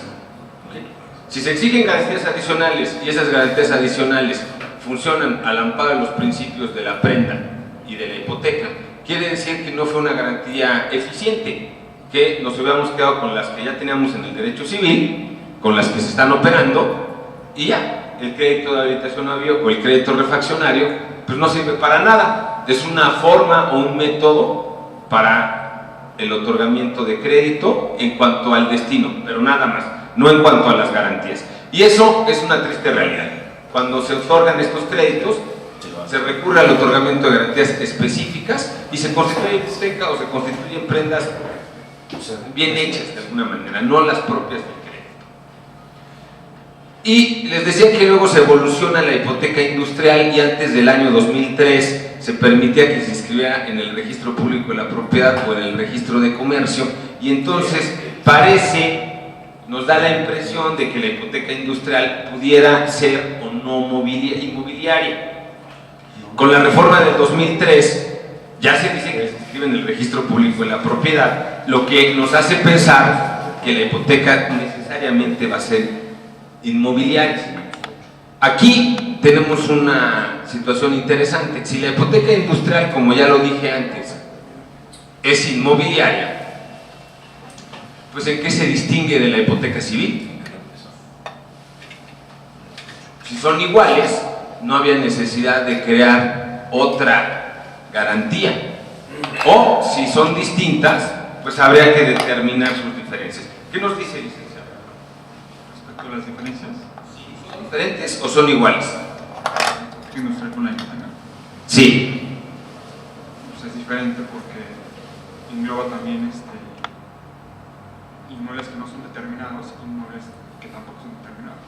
Si se exigen garantías adicionales y esas garantías adicionales funcionan al amparo de los principios de la prenda y de la hipoteca, quiere decir que no fue una garantía eficiente, que nos hubiéramos quedado con las que ya teníamos en el derecho civil, con las que se están operando y ya. el crédito de habitación o el crédito refaccionario, pues no sirve para nada. Es una forma o un método para el otorgamiento de crédito en cuanto al destino, pero nada más, no en cuanto a las garantías. Y eso es una triste realidad. Cuando se otorgan estos créditos, se recurre al otorgamiento de garantías específicas y se constituye hipoteca o se constituyen prendas bien hechas de alguna manera, no las propias del crédito. Y les decía que luego se evoluciona la hipoteca industrial y antes del año 2003 se permitía que se inscribiera en el registro público de la propiedad o en el registro de comercio, y entonces nos da la impresión de que la hipoteca industrial pudiera ser o no inmobiliaria. Con la reforma del 2003 ya se dice que se inscribe en el registro público de la propiedad, lo que nos hace pensar que la hipoteca necesariamente va a ser inmobiliaria. Aquí tenemos una situación interesante. Si la hipoteca industrial, como ya lo dije antes, es inmobiliaria, pues ¿en qué se distingue de la hipoteca civil? Si son iguales, no había necesidad de crear otra garantía. O si son distintas, pues habría que determinar sus diferencias. ¿Qué nos dice el licenciado Respecto a las diferencias, ¿Son diferentes o son iguales? ¿qué industrial con la hipoteca? Sí. Pues es diferente porque engloba también inmuebles que no son determinados y inmuebles que tampoco son determinados.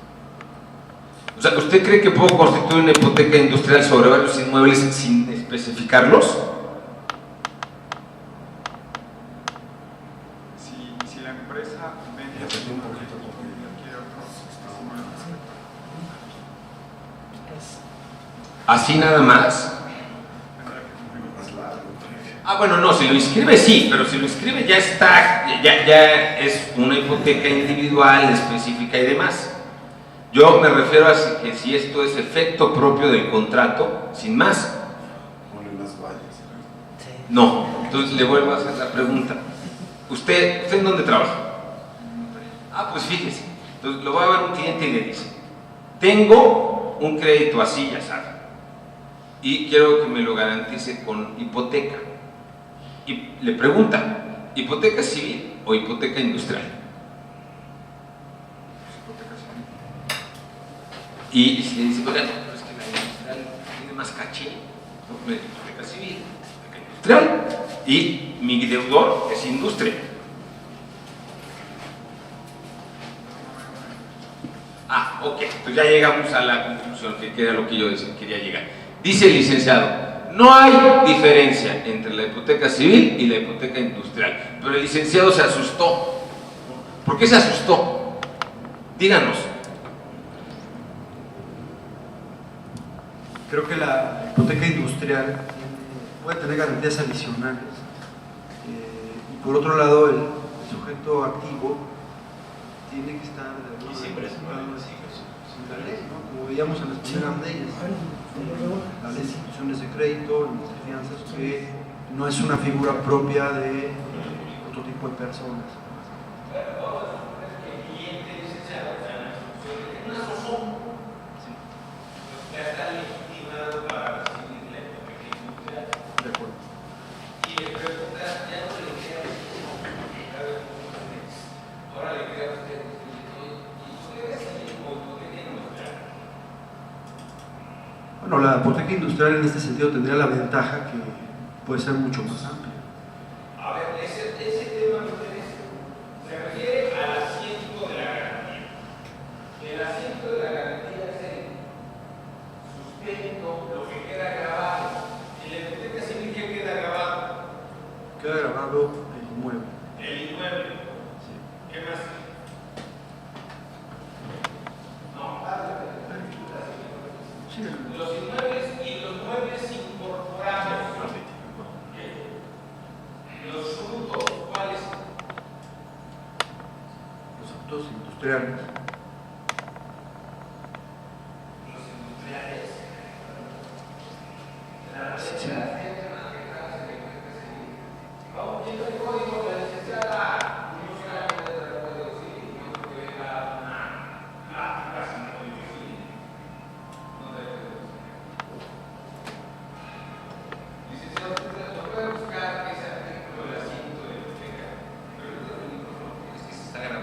O sea, ¿usted cree que puedo constituir una hipoteca industrial sobre varios inmuebles sin especificarlos? Si la empresa vende un poquito y adquiere otros inmuebles, ¿Así nada más? tendrá que cumplir. Ah, bueno, no, si lo inscribe sí, pero si lo inscribe ya está, ya es una hipoteca individual, específica y demás. Yo me refiero a que si esto es efecto propio del contrato, sin más. No, entonces le vuelvo a hacer la pregunta. ¿Usted en dónde trabaja? Ah, pues fíjese. Entonces lo va a ver un cliente y le dice: tengo un crédito así, ya sabe, y quiero que me lo garantice con hipoteca. Y le pregunta: ¿hipoteca civil o hipoteca industrial? Y si le dice: oiga, no, pero es que la industrial tiene más caché, ¿no? Hipoteca civil, hipoteca industrial, y mi deudor es industria. Ah, ok, pues ya llegamos a la conclusión, que era lo que yo quería llegar. Dice el licenciado: no hay diferencia entre la hipoteca civil y la hipoteca industrial. Pero el licenciado se asustó. ¿Por qué se asustó? Díganos. Creo que la hipoteca industrial puede tener garantías adicionales. Y por otro lado, el sujeto activo tiene que estar sin la ley, ¿no? Como veíamos en las primeras leyes, la ley de instituciones de crédito, las fianzas, que no es una figura propia de otro tipo de personas. Bueno, la hipoteca industrial en este sentido tendría la ventaja que puede ser mucho más amplia. A ver, ese tema me interesa. Se refiere al asiento de la garantía. El asiento de la garantía es el sustento, lo que queda grabado. En la hipoteca civil, ¿qué queda grabado? Queda grabado el inmueble. El inmueble. Sí. ¿Qué más? Sí, Los inmuebles y los muebles incorporados. Los frutos, ¿cuáles? los autos industriales. Los industriales. Sí, sí. Vamos viendo el código de la licenciada. No solamente del código civil, sino que da una plática sin código civil.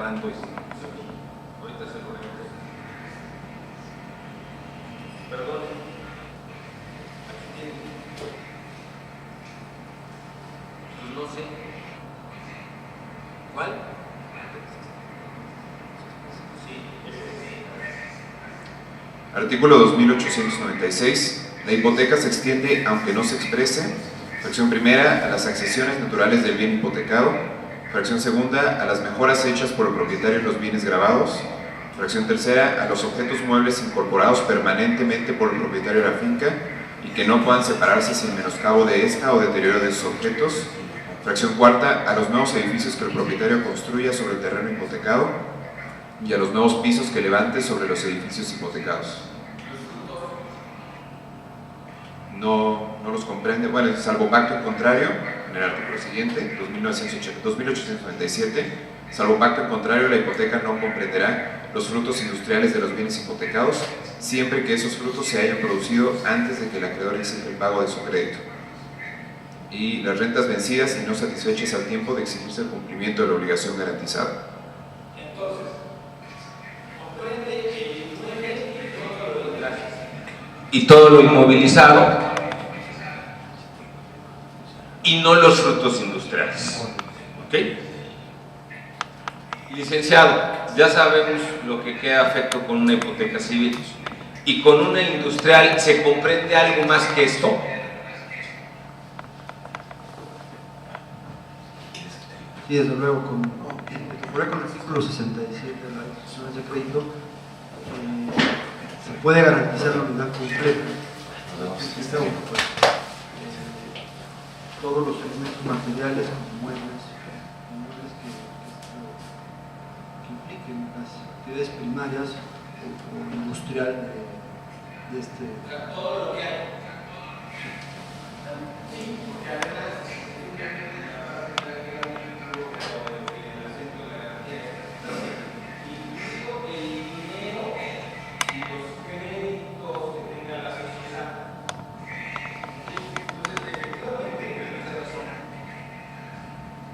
preparando ahorita se lo regreso. Perdón. Aquí tiene. Pues no sé. ¿Cuál? Artículo 2896. La hipoteca se extiende aunque no se exprese. Fracción primera, a las accesiones naturales del bien hipotecado. Fracción segunda, a las mejoras hechas por el propietario en los bienes gravados. Fracción tercera, a los objetos muebles incorporados permanentemente por el propietario de la finca y que no puedan separarse sin menoscabo de esta o deterioro de sus objetos. Fracción cuarta, a los nuevos edificios que el propietario construya sobre el terreno hipotecado y a los nuevos pisos que levante sobre los edificios hipotecados. No los comprende, bueno, salvo pacto en contrario, en el artículo siguiente, 2897, salvo pacto en contrario, la hipoteca no comprenderá los frutos industriales de los bienes hipotecados, siempre que esos frutos se hayan producido antes de que el acreedor exija el pago de su crédito. Y las rentas vencidas y no satisfechas al tiempo de exigirse el cumplimiento de la obligación garantizada. Entonces, comprende el inmueble y todo lo inmovilizado y no los frutos industriales. ¿Ok? Licenciado, ya sabemos lo que queda afecto con una hipoteca civil y con una industrial. ¿Se comprende algo más que esto? Sí, desde luego, con el artículo 67 de las instituciones de crédito, se puede garantizar la unidad completa. Todos los elementos materiales, como muebles que impliquen las actividades primarias o industrial de este. Todo lo que hay.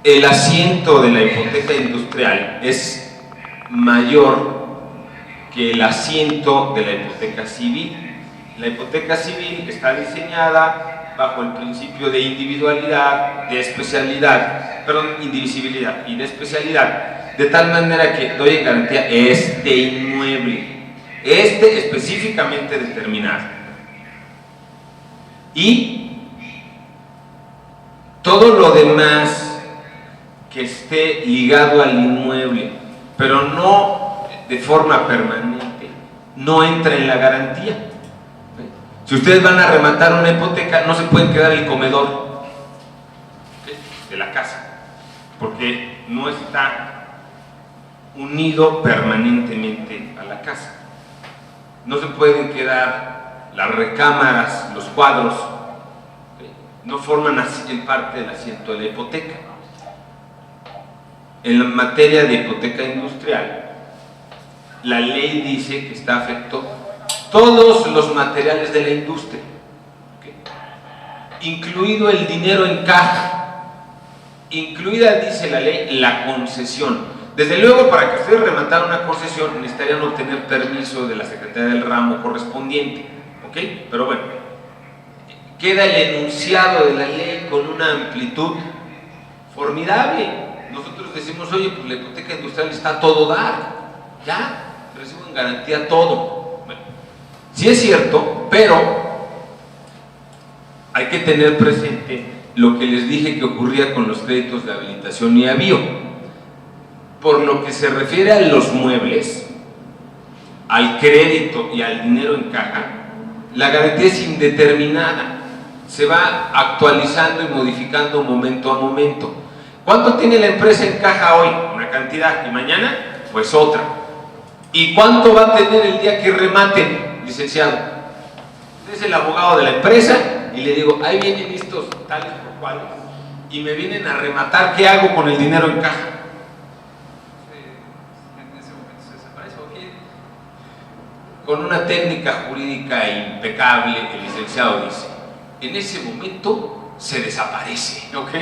El asiento de la hipoteca industrial es mayor que el asiento de la hipoteca civil. La hipoteca civil está diseñada bajo el principio de individualidad, de especialidad, perdón, indivisibilidad y de especialidad, de tal manera que doy en garantía este inmueble, específicamente determinado. Y todo lo demás que esté ligado al inmueble, pero no de forma permanente, no entra en la garantía. Si ustedes van a rematar una hipoteca, no se pueden quedar el comedor de la casa, porque no está unido permanentemente a la casa. No se pueden quedar las recámaras, los cuadros, no forman parte del asiento de la hipoteca. En materia de hipoteca industrial, la ley dice que está afecto todos los materiales de la industria, incluido el dinero en caja, incluida, dice la ley, la concesión. Desde luego, para que ustedes remataran una concesión necesitarían obtener permiso de la Secretaría del ramo correspondiente, ¿ok? Pero bueno, queda el enunciado de la ley con una amplitud formidable. Nosotros decimos, oye, pues la hipoteca industrial está a todo dar, ya, recibo en garantía todo. Bueno, sí es cierto, pero hay que tener presente lo que les dije que ocurría con los créditos de habilitación y avío. Por lo que se refiere a los muebles, al crédito y al dinero en caja, la garantía es indeterminada, se va actualizando y modificando momento a momento. ¿Cuánto tiene la empresa en caja hoy? Una cantidad, y mañana, pues otra. ¿Y cuánto va a tener el día que rematen, licenciado? Usted es el abogado de la empresa y le digo, ahí vienen estos tales por cuales y me vienen a rematar, ¿qué hago con el dinero en caja? En ese momento se desaparece, ¿ok? Con una técnica jurídica impecable, el licenciado dice, en ese momento se desaparece, ¿ok?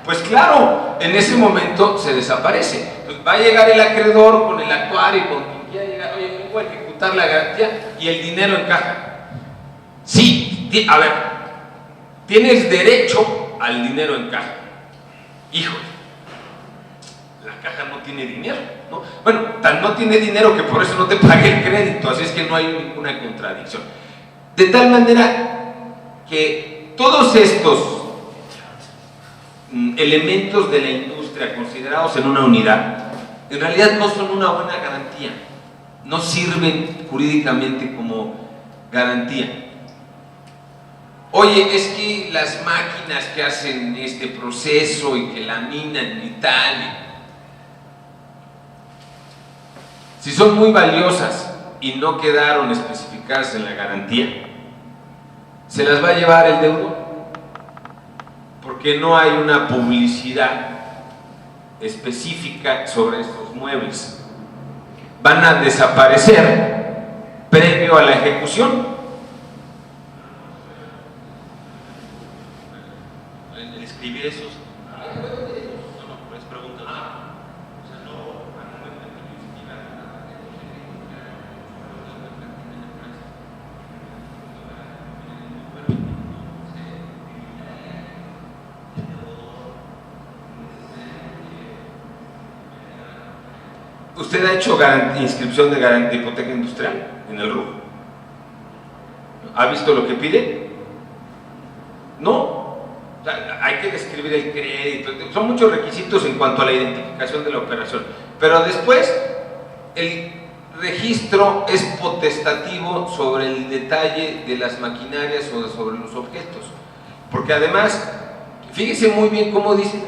Pues claro, en ese momento se desaparece. Pues va a llegar el acreedor con el actuario y con quien quiera llegar, oye, vengo a ejecutar la garantía y el dinero en caja. Sí, a ver, tienes derecho al dinero en caja. Híjole, la caja no tiene dinero, ¿no? Bueno, tan no tiene dinero que por eso no te pague el crédito, así es que no hay ninguna contradicción. De tal manera que todos estos elementos de la industria considerados en una unidad, en realidad no son una buena garantía, no sirven jurídicamente como garantía. Oye, es que las máquinas que hacen este proceso y que laminan y tal, si son muy valiosas y no quedaron especificadas en la garantía, ¿se las va a llevar el deudor? Porque no hay una publicidad específica sobre estos muebles. Van a desaparecer previo a la ejecución. El escribir esos. No, es pregunta. O sea, no. ¿Usted ha hecho inscripción de hipoteca industrial en el RUF? ¿Ha visto lo que pide? No. O sea, hay que describir el crédito. Son muchos requisitos en cuanto a la identificación de la operación. Pero después, el registro es potestativo sobre el detalle de las maquinarias o sobre los objetos. Porque además, fíjese muy bien cómo dice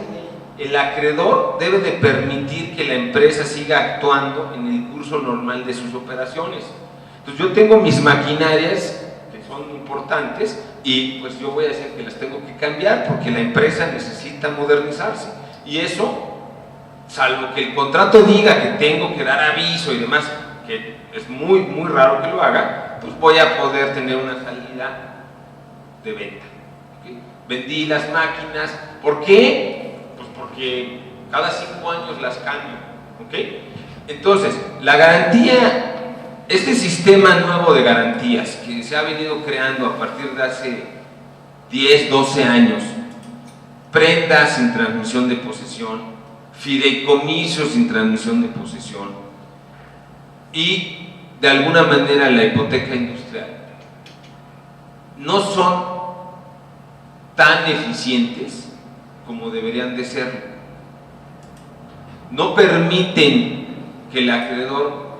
el acreedor debe de permitir que la empresa siga actuando en el curso normal de sus operaciones. Entonces yo tengo mis maquinarias que son importantes y pues yo voy a decir que las tengo que cambiar porque la empresa necesita modernizarse. Y eso, salvo que el contrato diga que tengo que dar aviso y demás, que es muy, muy raro que lo haga, pues voy a poder tener una salida de venta. ¿Okay? Vendí las máquinas. ¿Por qué? Porque cada 5 años las cambio, ¿ok? Entonces, la garantía, este sistema nuevo de garantías que se ha venido creando a partir de hace 10, 12 años, prendas sin transmisión de posesión, fideicomisos sin transmisión de posesión y de alguna manera la hipoteca industrial, no son tan eficientes como deberían de ser. No permiten que el acreedor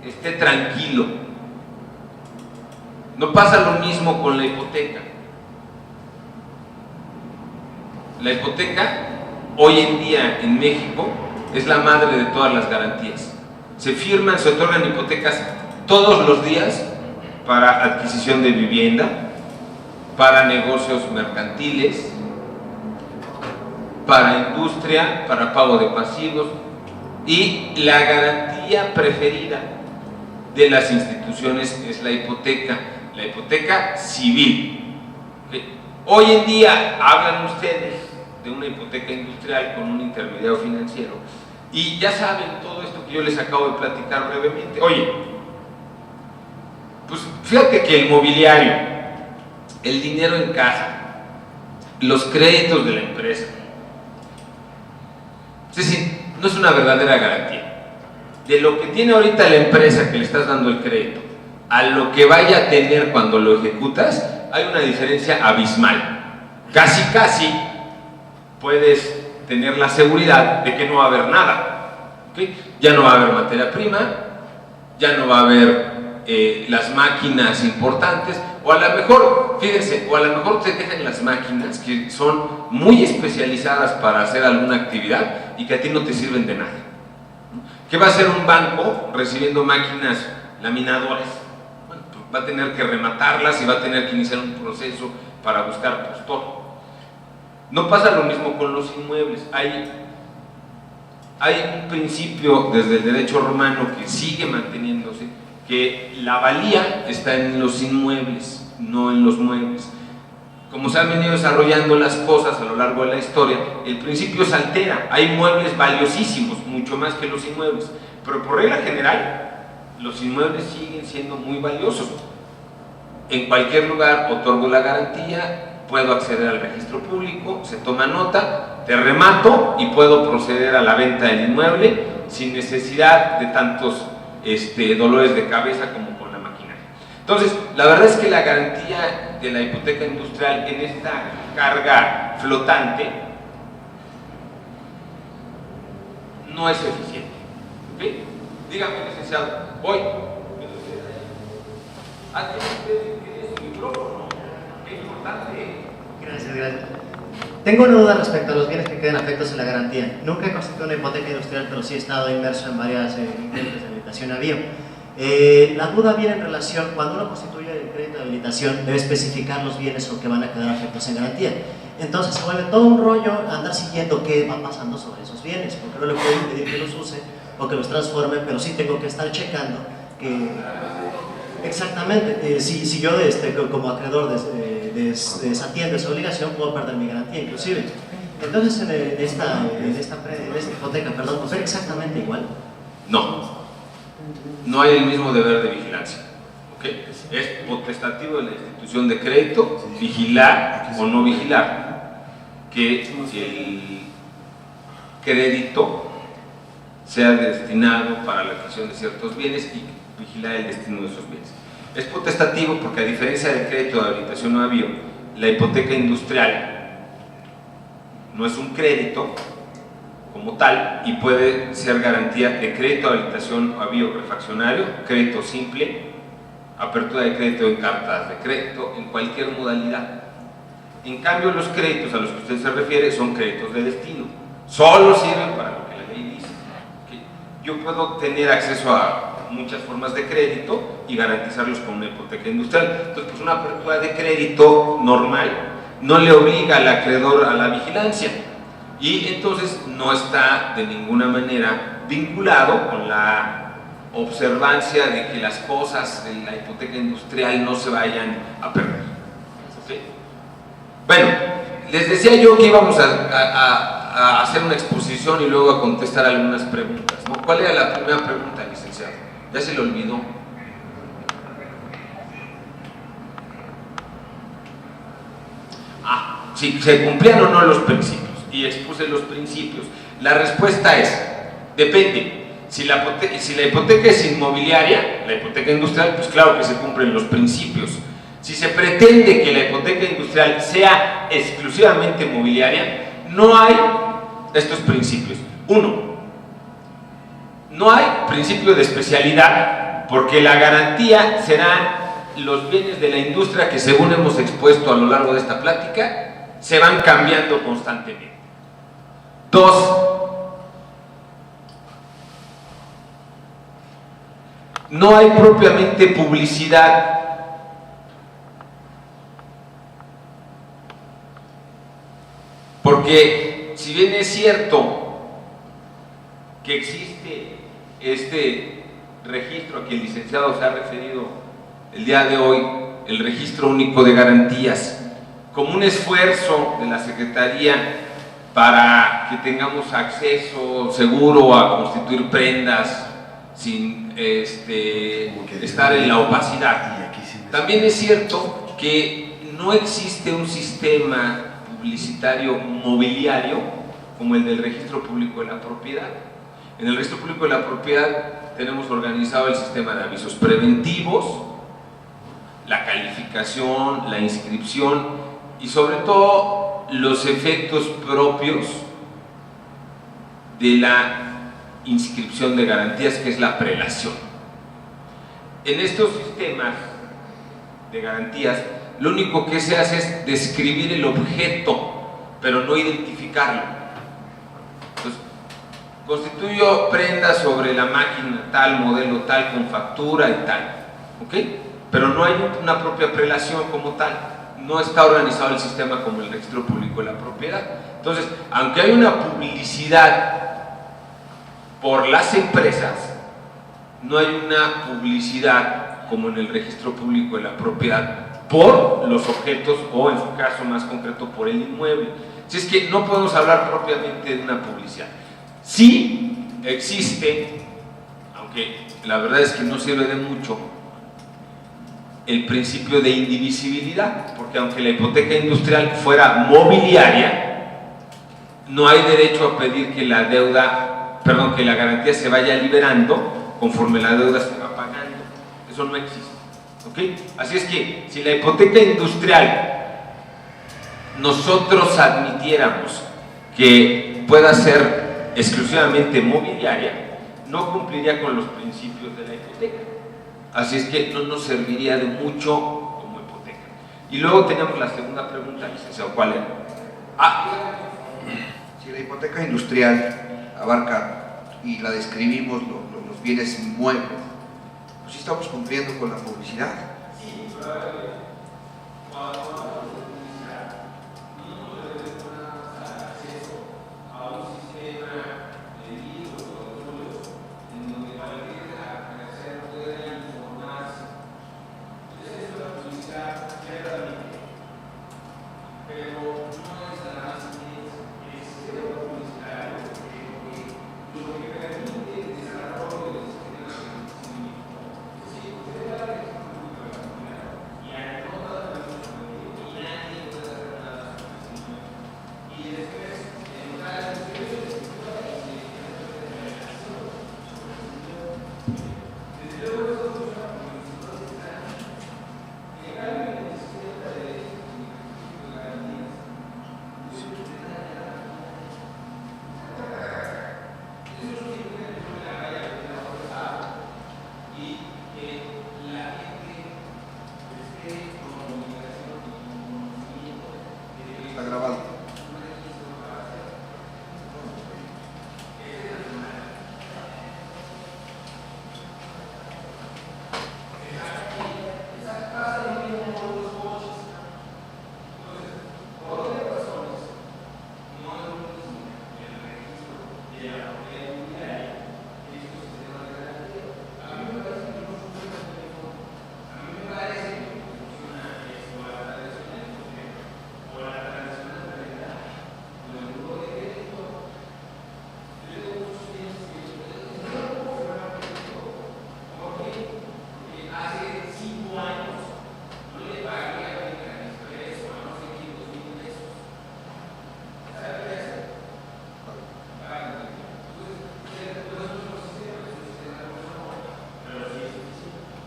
esté tranquilo. No pasa lo mismo con la hipoteca. La hipoteca hoy en día en México es la madre de todas las garantías. Se firman, se otorgan hipotecas todos los días para adquisición de vivienda, para negocios mercantiles, para industria, para pago de pasivos, y la garantía preferida de las instituciones es la hipoteca civil. ¿Okay? Hoy en día hablan ustedes de una hipoteca industrial con un intermediario financiero y ya saben todo esto que yo les acabo de platicar brevemente. Oye, pues fíjate que el mobiliario, el dinero en caja, los créditos de la empresa, es decir, no es una verdadera garantía. De lo que tiene ahorita la empresa que le estás dando el crédito a lo que vaya a tener cuando lo ejecutas, hay una diferencia abismal. Casi puedes tener la seguridad de que no va a haber nada. ¿Okay? Ya no va a haber materia prima, ya no va a haber las máquinas importantes, o a lo mejor, fíjense, o a lo mejor te dejan las máquinas que son muy especializadas para hacer alguna actividad y que a ti no te sirven de nada. ¿Qué va a hacer un banco recibiendo máquinas laminadoras? Bueno, pues va a tener que rematarlas y va a tener que iniciar un proceso para buscar postor. No pasa lo mismo con los inmuebles. Hay un principio desde el derecho romano que sigue manteniéndose, que la valía está en los inmuebles, no en los muebles. como se han venido desarrollando las cosas a lo largo de la historia, el principio se altera. Hay muebles valiosísimos, mucho más que los inmuebles, pero por regla general, los inmuebles siguen siendo muy valiosos. En cualquier lugar otorgo la garantía, puedo acceder al registro público, se toma nota, te remato y puedo proceder a la venta del inmueble sin necesidad de tantos dolores de cabeza como con la maquinaria. Entonces, la verdad es que la garantía de la hipoteca industrial en esta carga flotante no es eficiente. ¿Okay? Dígame, licenciado, voy. ¿Tiene su micrófono? Es importante. Gracias. Tengo una duda respecto a los bienes que quedan afectos en la garantía. Nunca he constituido una hipoteca industrial, pero sí he estado inmerso en varias intentos de habilitación a bio. La duda viene en relación, cuando uno constituye el crédito de habilitación, debe especificar los bienes o que van a quedar afectos en garantía. Entonces se vuelve todo un rollo andar siguiendo qué va pasando sobre esos bienes, porque no le puedo impedir que los use o que los transforme, pero sí tengo que estar checando que... Exactamente, si yo como acreedor desatiendo esa obligación, puedo perder mi garantía inclusive. Entonces en esta hipoteca, ¿opera exactamente igual? No hay el mismo deber de vigilancia. ¿Okay? Es potestativo de la institución de crédito vigilar o no vigilar que el crédito sea destinado para la adquisición de ciertos bienes y vigilar el destino de esos bienes. Es potestativo porque, a diferencia del crédito de habilitación o avío, la hipoteca industrial no es un crédito como tal y puede ser garantía de crédito de habilitación o avío refaccionario, crédito simple, apertura de crédito en cartas de crédito, en cualquier modalidad. En cambio, los créditos a los que usted se refiere son créditos de destino, solo sirven para lo que la ley dice. ¿Okay? Yo puedo tener acceso a muchas formas de crédito y garantizarlos con una hipoteca industrial. Entonces, pues una apertura de crédito normal no le obliga al acreedor a la vigilancia y entonces no está de ninguna manera vinculado con la observancia de que las cosas en la hipoteca industrial no se vayan a perder. ¿Okay? Bueno, les decía yo que íbamos a hacer una exposición y luego a contestar algunas preguntas, ¿no? ¿Cuál era la primera pregunta, licenciado? Ya se le olvidó. Si se cumplían o no los principios, y expuse los principios. La respuesta es, depende. Si la hipoteca es inmobiliaria, la hipoteca industrial, pues claro que se cumplen los principios. Si se pretende que la hipoteca industrial sea exclusivamente mobiliaria, no hay estos principios. Uno, no hay principio de especialidad, porque la garantía serán los bienes de la industria que, según hemos expuesto a lo largo de esta plática, se van cambiando constantemente. Dos, no hay propiamente publicidad. Porque si bien es cierto que existe este registro a que el licenciado se ha referido el día de hoy, el Registro Único de Garantías, como un esfuerzo de la Secretaría para que tengamos acceso seguro a constituir prendas sin estar en la opacidad. También es cierto que no existe un sistema publicitario mobiliario como el del Registro Público de la Propiedad. En el Registro Público de la Propiedad tenemos organizado el sistema de avisos preventivos, la calificación, la inscripción y sobre todo los efectos propios de la inscripción de garantías, que es la prelación. En estos sistemas de garantías, lo único que se hace es describir el objeto, pero no identificarlo. Entonces, constituyo prendas sobre la máquina tal, modelo tal, con factura y tal, ¿ok? Pero no hay una propia prelación como tal, no está organizado el sistema como el Registro Público de la Propiedad. Entonces, aunque hay una publicidad por las empresas, no hay una publicidad como en el Registro Público de la Propiedad por los objetos o, en su caso más concreto, por el inmueble. Si es que no podemos hablar propiamente de una publicidad. Sí existe, aunque la verdad es que no sirve de mucho, el principio de indivisibilidad, porque aunque la hipoteca industrial fuera mobiliaria, no hay derecho a pedir que la deuda, perdón, que la garantía se vaya liberando conforme la deuda se va pagando. Eso no existe. ¿Okay? Así es que si la hipoteca industrial nosotros admitiéramos que pueda ser exclusivamente mobiliaria, no cumpliría con los principios de la hipoteca. Así es que no nos serviría de mucho como hipoteca. Y luego tenemos la segunda pregunta, licenciado, ¿cuál era? Si la hipoteca industrial abarca y la describimos los bienes inmuebles, pues sí estamos cumpliendo con la publicidad. Sí, Está grabado.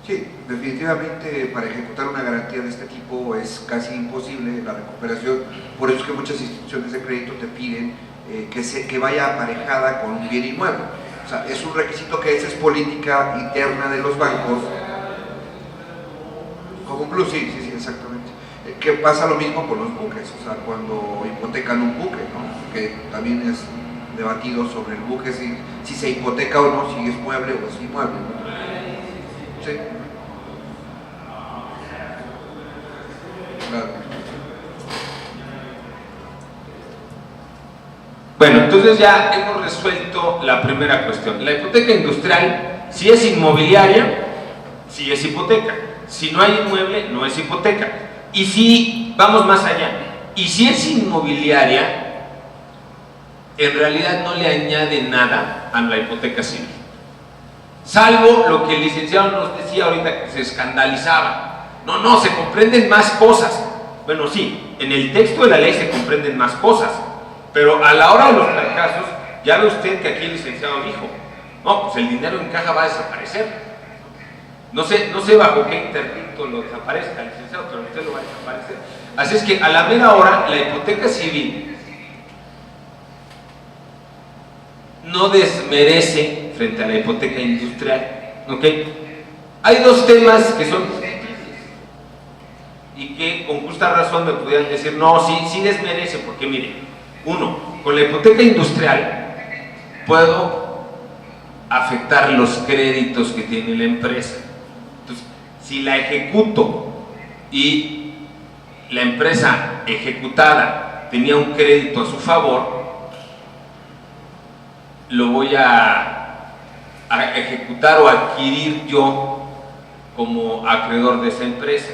Sí, definitivamente para ejecutar una garantía de este tipo es casi imposible la recuperación, por eso es que muchas instituciones de crédito te piden que vaya aparejada con un bien inmueble. O sea, es un requisito que es política interna de los bancos. Como un plus, sí, exactamente. Que pasa lo mismo con los buques, o sea, cuando hipotecan un buque, ¿no? Que también es debatido sobre el buque, si se hipoteca o no, si es mueble o es inmueble, ¿no? Sí. Claro. Bueno, entonces ya hemos resuelto la primera cuestión. La hipoteca industrial, si es inmobiliaria, sí es hipoteca. Si no hay inmueble, no es hipoteca. Y si, vamos más allá, y si es inmobiliaria, en realidad no le añade nada a la hipoteca civil. Salvo lo que el licenciado nos decía ahorita, que se escandalizaba. No, se comprenden más cosas. Bueno, sí, en el texto de la ley se comprenden más cosas, pero a la hora de los fracasos, ya ve usted que aquí el licenciado dijo, no, pues el dinero en caja va a desaparecer. No sé bajo qué interdicto lo desaparezca el licenciado, pero usted lo va a desaparecer. Así es que a la mera hora, la hipoteca civil no desmerece frente a la hipoteca industrial, ¿ok? Hay dos temas que son y que con justa razón me pudieran decir, no, sí desmerece, porque mire, uno, con la hipoteca industrial puedo afectar los créditos que tiene la empresa. Entonces, si la ejecuto y la empresa ejecutada tenía un crédito a su favor, lo voy a ejecutar o adquirir yo como acreedor de esa empresa,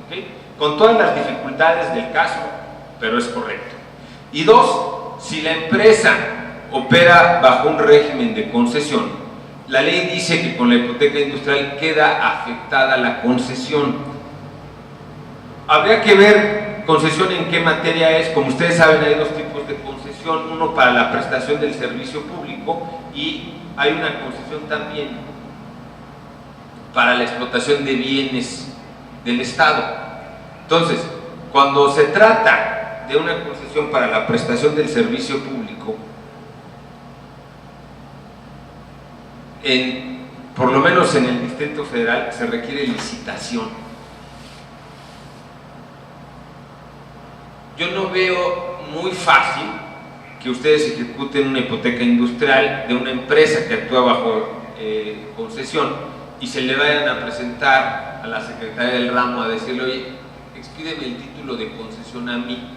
¿ok? con todas las dificultades del caso, pero es correcto. Y dos, si la empresa opera bajo un régimen de concesión, la ley dice que con la hipoteca industrial queda afectada la concesión. Habría que ver concesión en qué materia es. Como ustedes saben, hay dos tipos de concesión, uno para la prestación del servicio público y hay una concesión también para la explotación de bienes del Estado. Entonces, cuando se trata de una concesión para la prestación del servicio público, por lo menos en el Distrito Federal se requiere licitación. Yo no veo muy fácil que ustedes ejecuten una hipoteca industrial de una empresa que actúa bajo concesión y se le vayan a presentar a la Secretaría del Ramo a decirle, oye, expídeme el título de concesión a mí.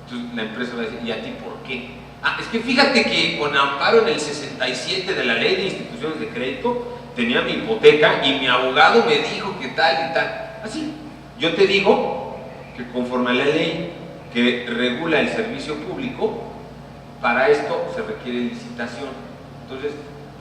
Entonces la empresa va a decir, ¿y a ti por qué? Ah, es que fíjate que con amparo en el 67 de la Ley de Instituciones de Crédito tenía mi hipoteca y mi abogado me dijo que tal y tal. Así, yo te digo que conforme a la ley que regula el servicio público, para esto se requiere licitación. Entonces,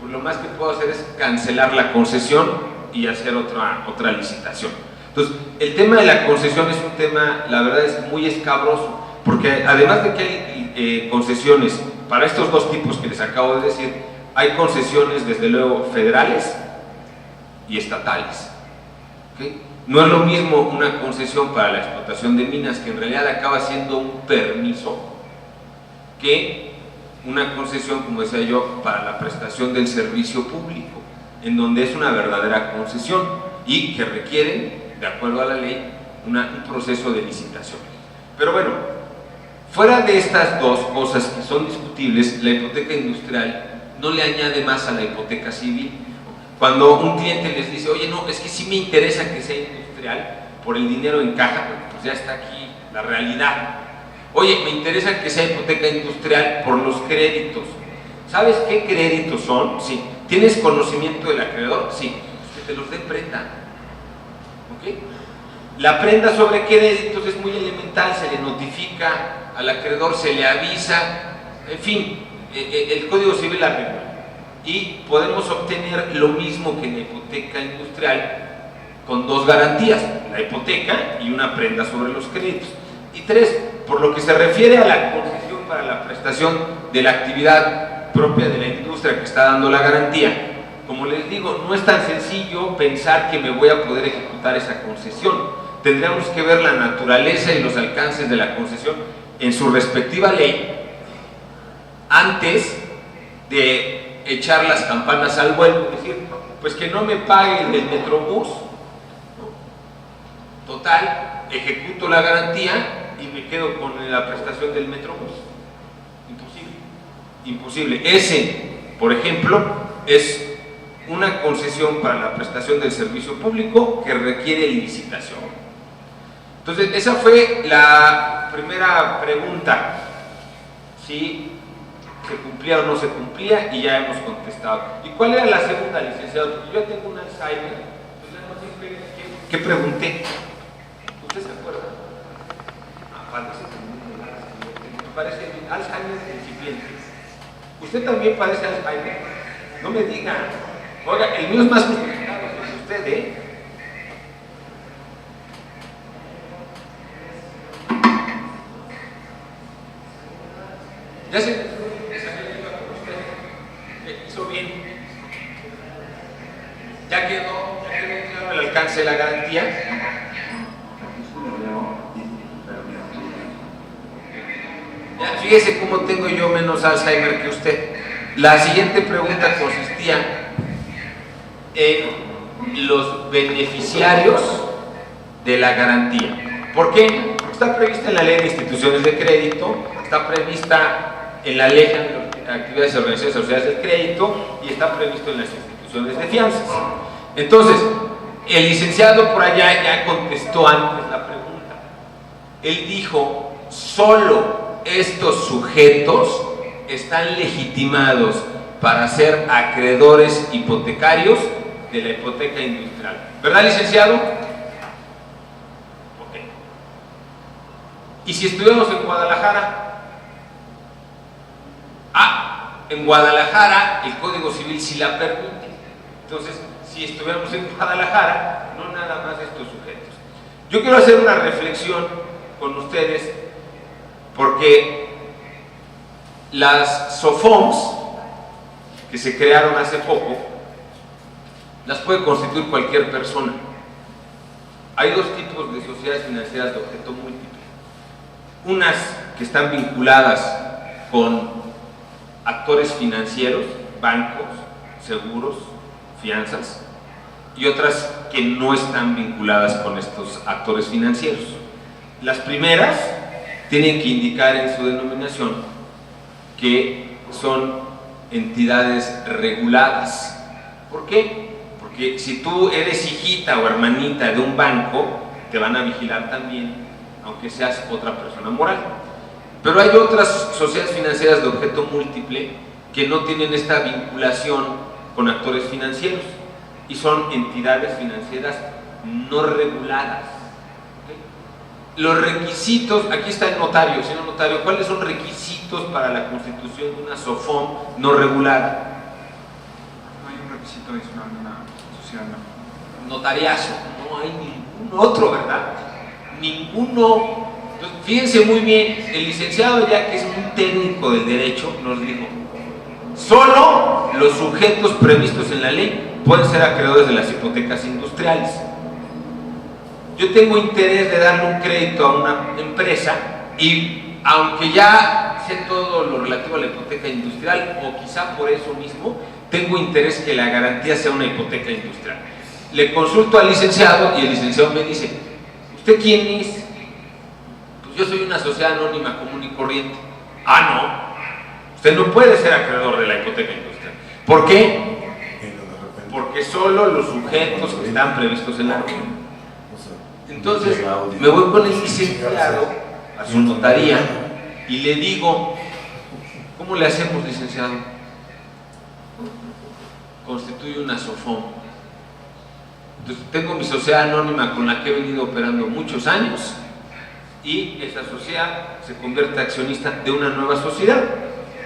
pues lo más que puedo hacer es cancelar la concesión y hacer otra licitación. Entonces, el tema de la concesión es un tema, la verdad, es muy escabroso, porque además de que hay concesiones para estos dos tipos que les acabo de decir, hay concesiones desde luego federales y estatales. ¿Okay? No es lo mismo una concesión para la explotación de minas, que en realidad acaba siendo un permiso, que una concesión, como decía yo, para la prestación del servicio público, en donde es una verdadera concesión y que requieren, de acuerdo a la ley, un proceso de licitación. Pero bueno, fuera de estas dos cosas que son discutibles, la hipoteca industrial no le añade más a la hipoteca civil. Cuando un cliente les dice, oye, no, es que sí me interesa que sea industrial, por el dinero en caja, pues ya está aquí la realidad. Oye, me interesa que sea hipoteca industrial por los créditos. ¿Sabes qué créditos son? Sí. ¿Tienes conocimiento del acreedor? Sí. Pues que te los dé prenda. ¿Ok? La prenda sobre créditos es muy elemental, se le notifica al acreedor, se le avisa, en fin, el Código Civil la regula. Y podemos obtener lo mismo que en la hipoteca industrial con dos garantías, la hipoteca y una prenda sobre los créditos. Y tres, por lo que se refiere a la concesión para la prestación de la actividad propia de la industria que está dando la garantía, como les digo, no es tan sencillo pensar que me voy a poder ejecutar esa concesión. Tendríamos que ver la naturaleza y los alcances de la concesión en su respectiva ley antes de echar las campanas al vuelo, es decir, pues que no me paguen el Metrobús, total, ejecuto la garantía y me quedo con la prestación del Metrobús. Imposible. Ese, por ejemplo, es una concesión para la prestación del servicio público que requiere licitación. Entonces, esa fue la primera pregunta, si se cumplía o no se cumplía, y ya hemos contestado. ¿Y cuál era la segunda, licenciado? Porque yo tengo un Alzheimer, entonces no sé qué pregunté. ¿Usted se acuerda? Parece Alzheimer incipiente. ¿Usted también padece Alzheimer? No me diga. Oiga, el mío es más complicado que usted, ¿eh? Ya se hizo bien. Ya quedó claro el alcance de la garantía. Ya, fíjese cómo tengo yo menos Alzheimer que usted. La siguiente pregunta consistía en los beneficiarios de la garantía. ¿Por qué? Porque está prevista en la Ley de Instituciones de Crédito, está prevista en la Ley de Actividades y Organizaciones Sociales del Crédito y está previsto en las instituciones de fianzas. Entonces, el licenciado por allá ya contestó antes la pregunta. Él dijo, solo estos sujetos están legitimados para ser acreedores hipotecarios de la hipoteca industrial. ¿Verdad, licenciado? Ok. ¿Y si estuviéramos en Guadalajara? En Guadalajara el Código Civil sí la permite. Entonces, si estuviéramos en Guadalajara, no nada más estos sujetos. Yo quiero hacer una reflexión con ustedes porque las SOFOMs que se crearon hace poco las puede constituir cualquier persona. Hay dos tipos de sociedades financieras de objeto múltiple. Unas que están vinculadas con actores financieros, bancos, seguros, fianzas, y otras que no están vinculadas con estos actores financieros. Las primeras tienen que indicar en su denominación que son entidades reguladas. ¿Por qué? Porque si tú eres hijita o hermanita de un banco, te van a vigilar también, aunque seas otra persona moral. Pero hay otras sociedades financieras de objeto múltiple que no tienen esta vinculación con actores financieros y son entidades financieras no reguladas. Los requisitos, aquí está el notario, señor notario, ¿cuáles son requisitos para la constitución de una SOFOM no regulada? No hay un requisito adicional de una sociedad Notariazo, no hay ningún otro, ¿verdad? Ninguno. Entonces, fíjense muy bien, el licenciado, ya que es un técnico del derecho, nos dijo: solo los sujetos previstos en la ley pueden ser acreedores de las hipotecas industriales. Yo tengo interés de darle un crédito a una empresa y aunque ya sé todo lo relativo a la hipoteca industrial, o quizá por eso mismo, tengo interés que la garantía sea una hipoteca industrial. Le consulto al licenciado y el licenciado me dice: ¿usted quién es? Pues yo soy una sociedad anónima común y corriente. Ah, no, usted no puede ser acreedor de la hipoteca industrial. ¿Por qué? Porque solo los sujetos que están previstos en la ley. Entonces me voy con el licenciado a su notaría y le digo: ¿cómo le hacemos, licenciado? Constituye una SOFOM. Entonces tengo mi sociedad anónima con la que he venido operando muchos años y esa sociedad se convierte accionista de una nueva sociedad,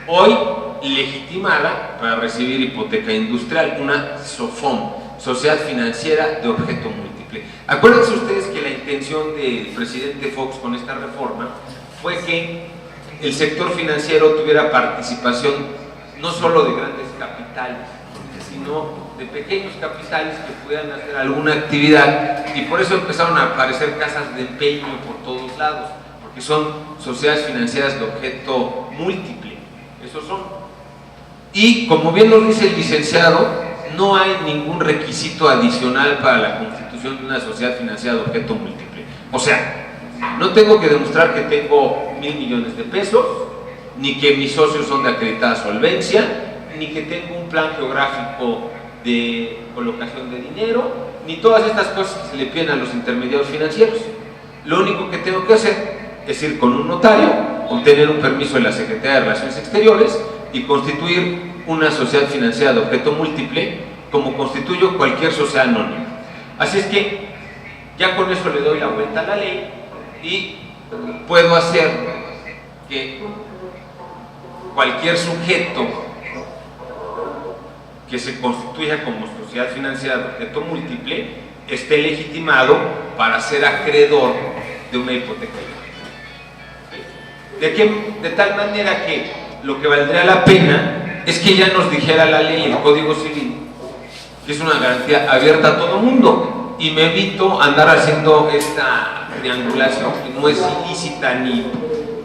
hoy legitimada para recibir hipoteca industrial, una SOFOM, Sociedad Financiera de Objeto Múltiple. Acuérdense ustedes que la intención del presidente Fox con esta reforma fue que el sector financiero tuviera participación no solo de grandes capitales, sino de pequeños capitales que pudieran hacer alguna actividad, y por eso empezaron a aparecer casas de empeño por todos lados, porque son sociedades financieras de objeto múltiple, esos son. Y como bien nos dice el licenciado, no hay ningún requisito adicional para la constitución de una sociedad financiera de objeto múltiple. O sea, no tengo que demostrar que tengo 1,000 millones de pesos, ni que mis socios son de acreditada solvencia, ni que tengo un plan geográfico de colocación de dinero, ni todas estas cosas que se le piden a los intermediarios financieros. Lo único que tengo que hacer es ir con un notario, obtener un permiso de la Secretaría de Relaciones Exteriores y constituir una sociedad financiera de objeto múltiple, como constituyo cualquier sociedad anónima. Así es que ya con eso le doy la vuelta a la ley y puedo hacer que cualquier sujeto que se constituya como sociedad financiera de objeto múltiple esté legitimado para ser acreedor de una hipoteca. De tal manera que lo que valdría la pena es que ya nos dijera la ley, el Código Civil, que es una garantía abierta a todo mundo, y me evito andar haciendo esta triangulación que no es ilícita ni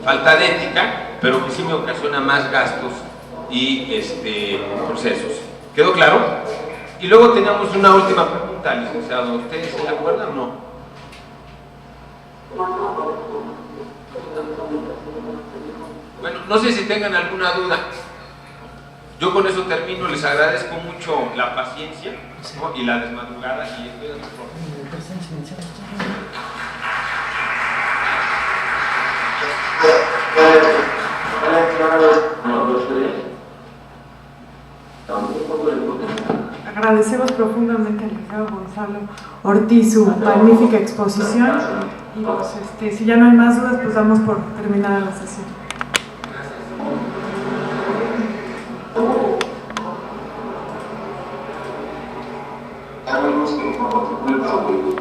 falta de ética, pero que sí me ocasiona más gastos y procesos. ¿Quedó claro? Y luego tenemos una última pregunta, licenciado. ¿Ustedes se acuerdan o no? Bueno, no sé si tengan alguna duda. Yo con eso termino. Les agradezco mucho la paciencia, ¿no? Y la desmadrugada, y estoy a su Agradecemos profundamente al licenciado Gonzalo Ortiz su magnífica exposición. Y pues, si ya no hay más dudas, pues damos por terminada la sesión. Sabemos que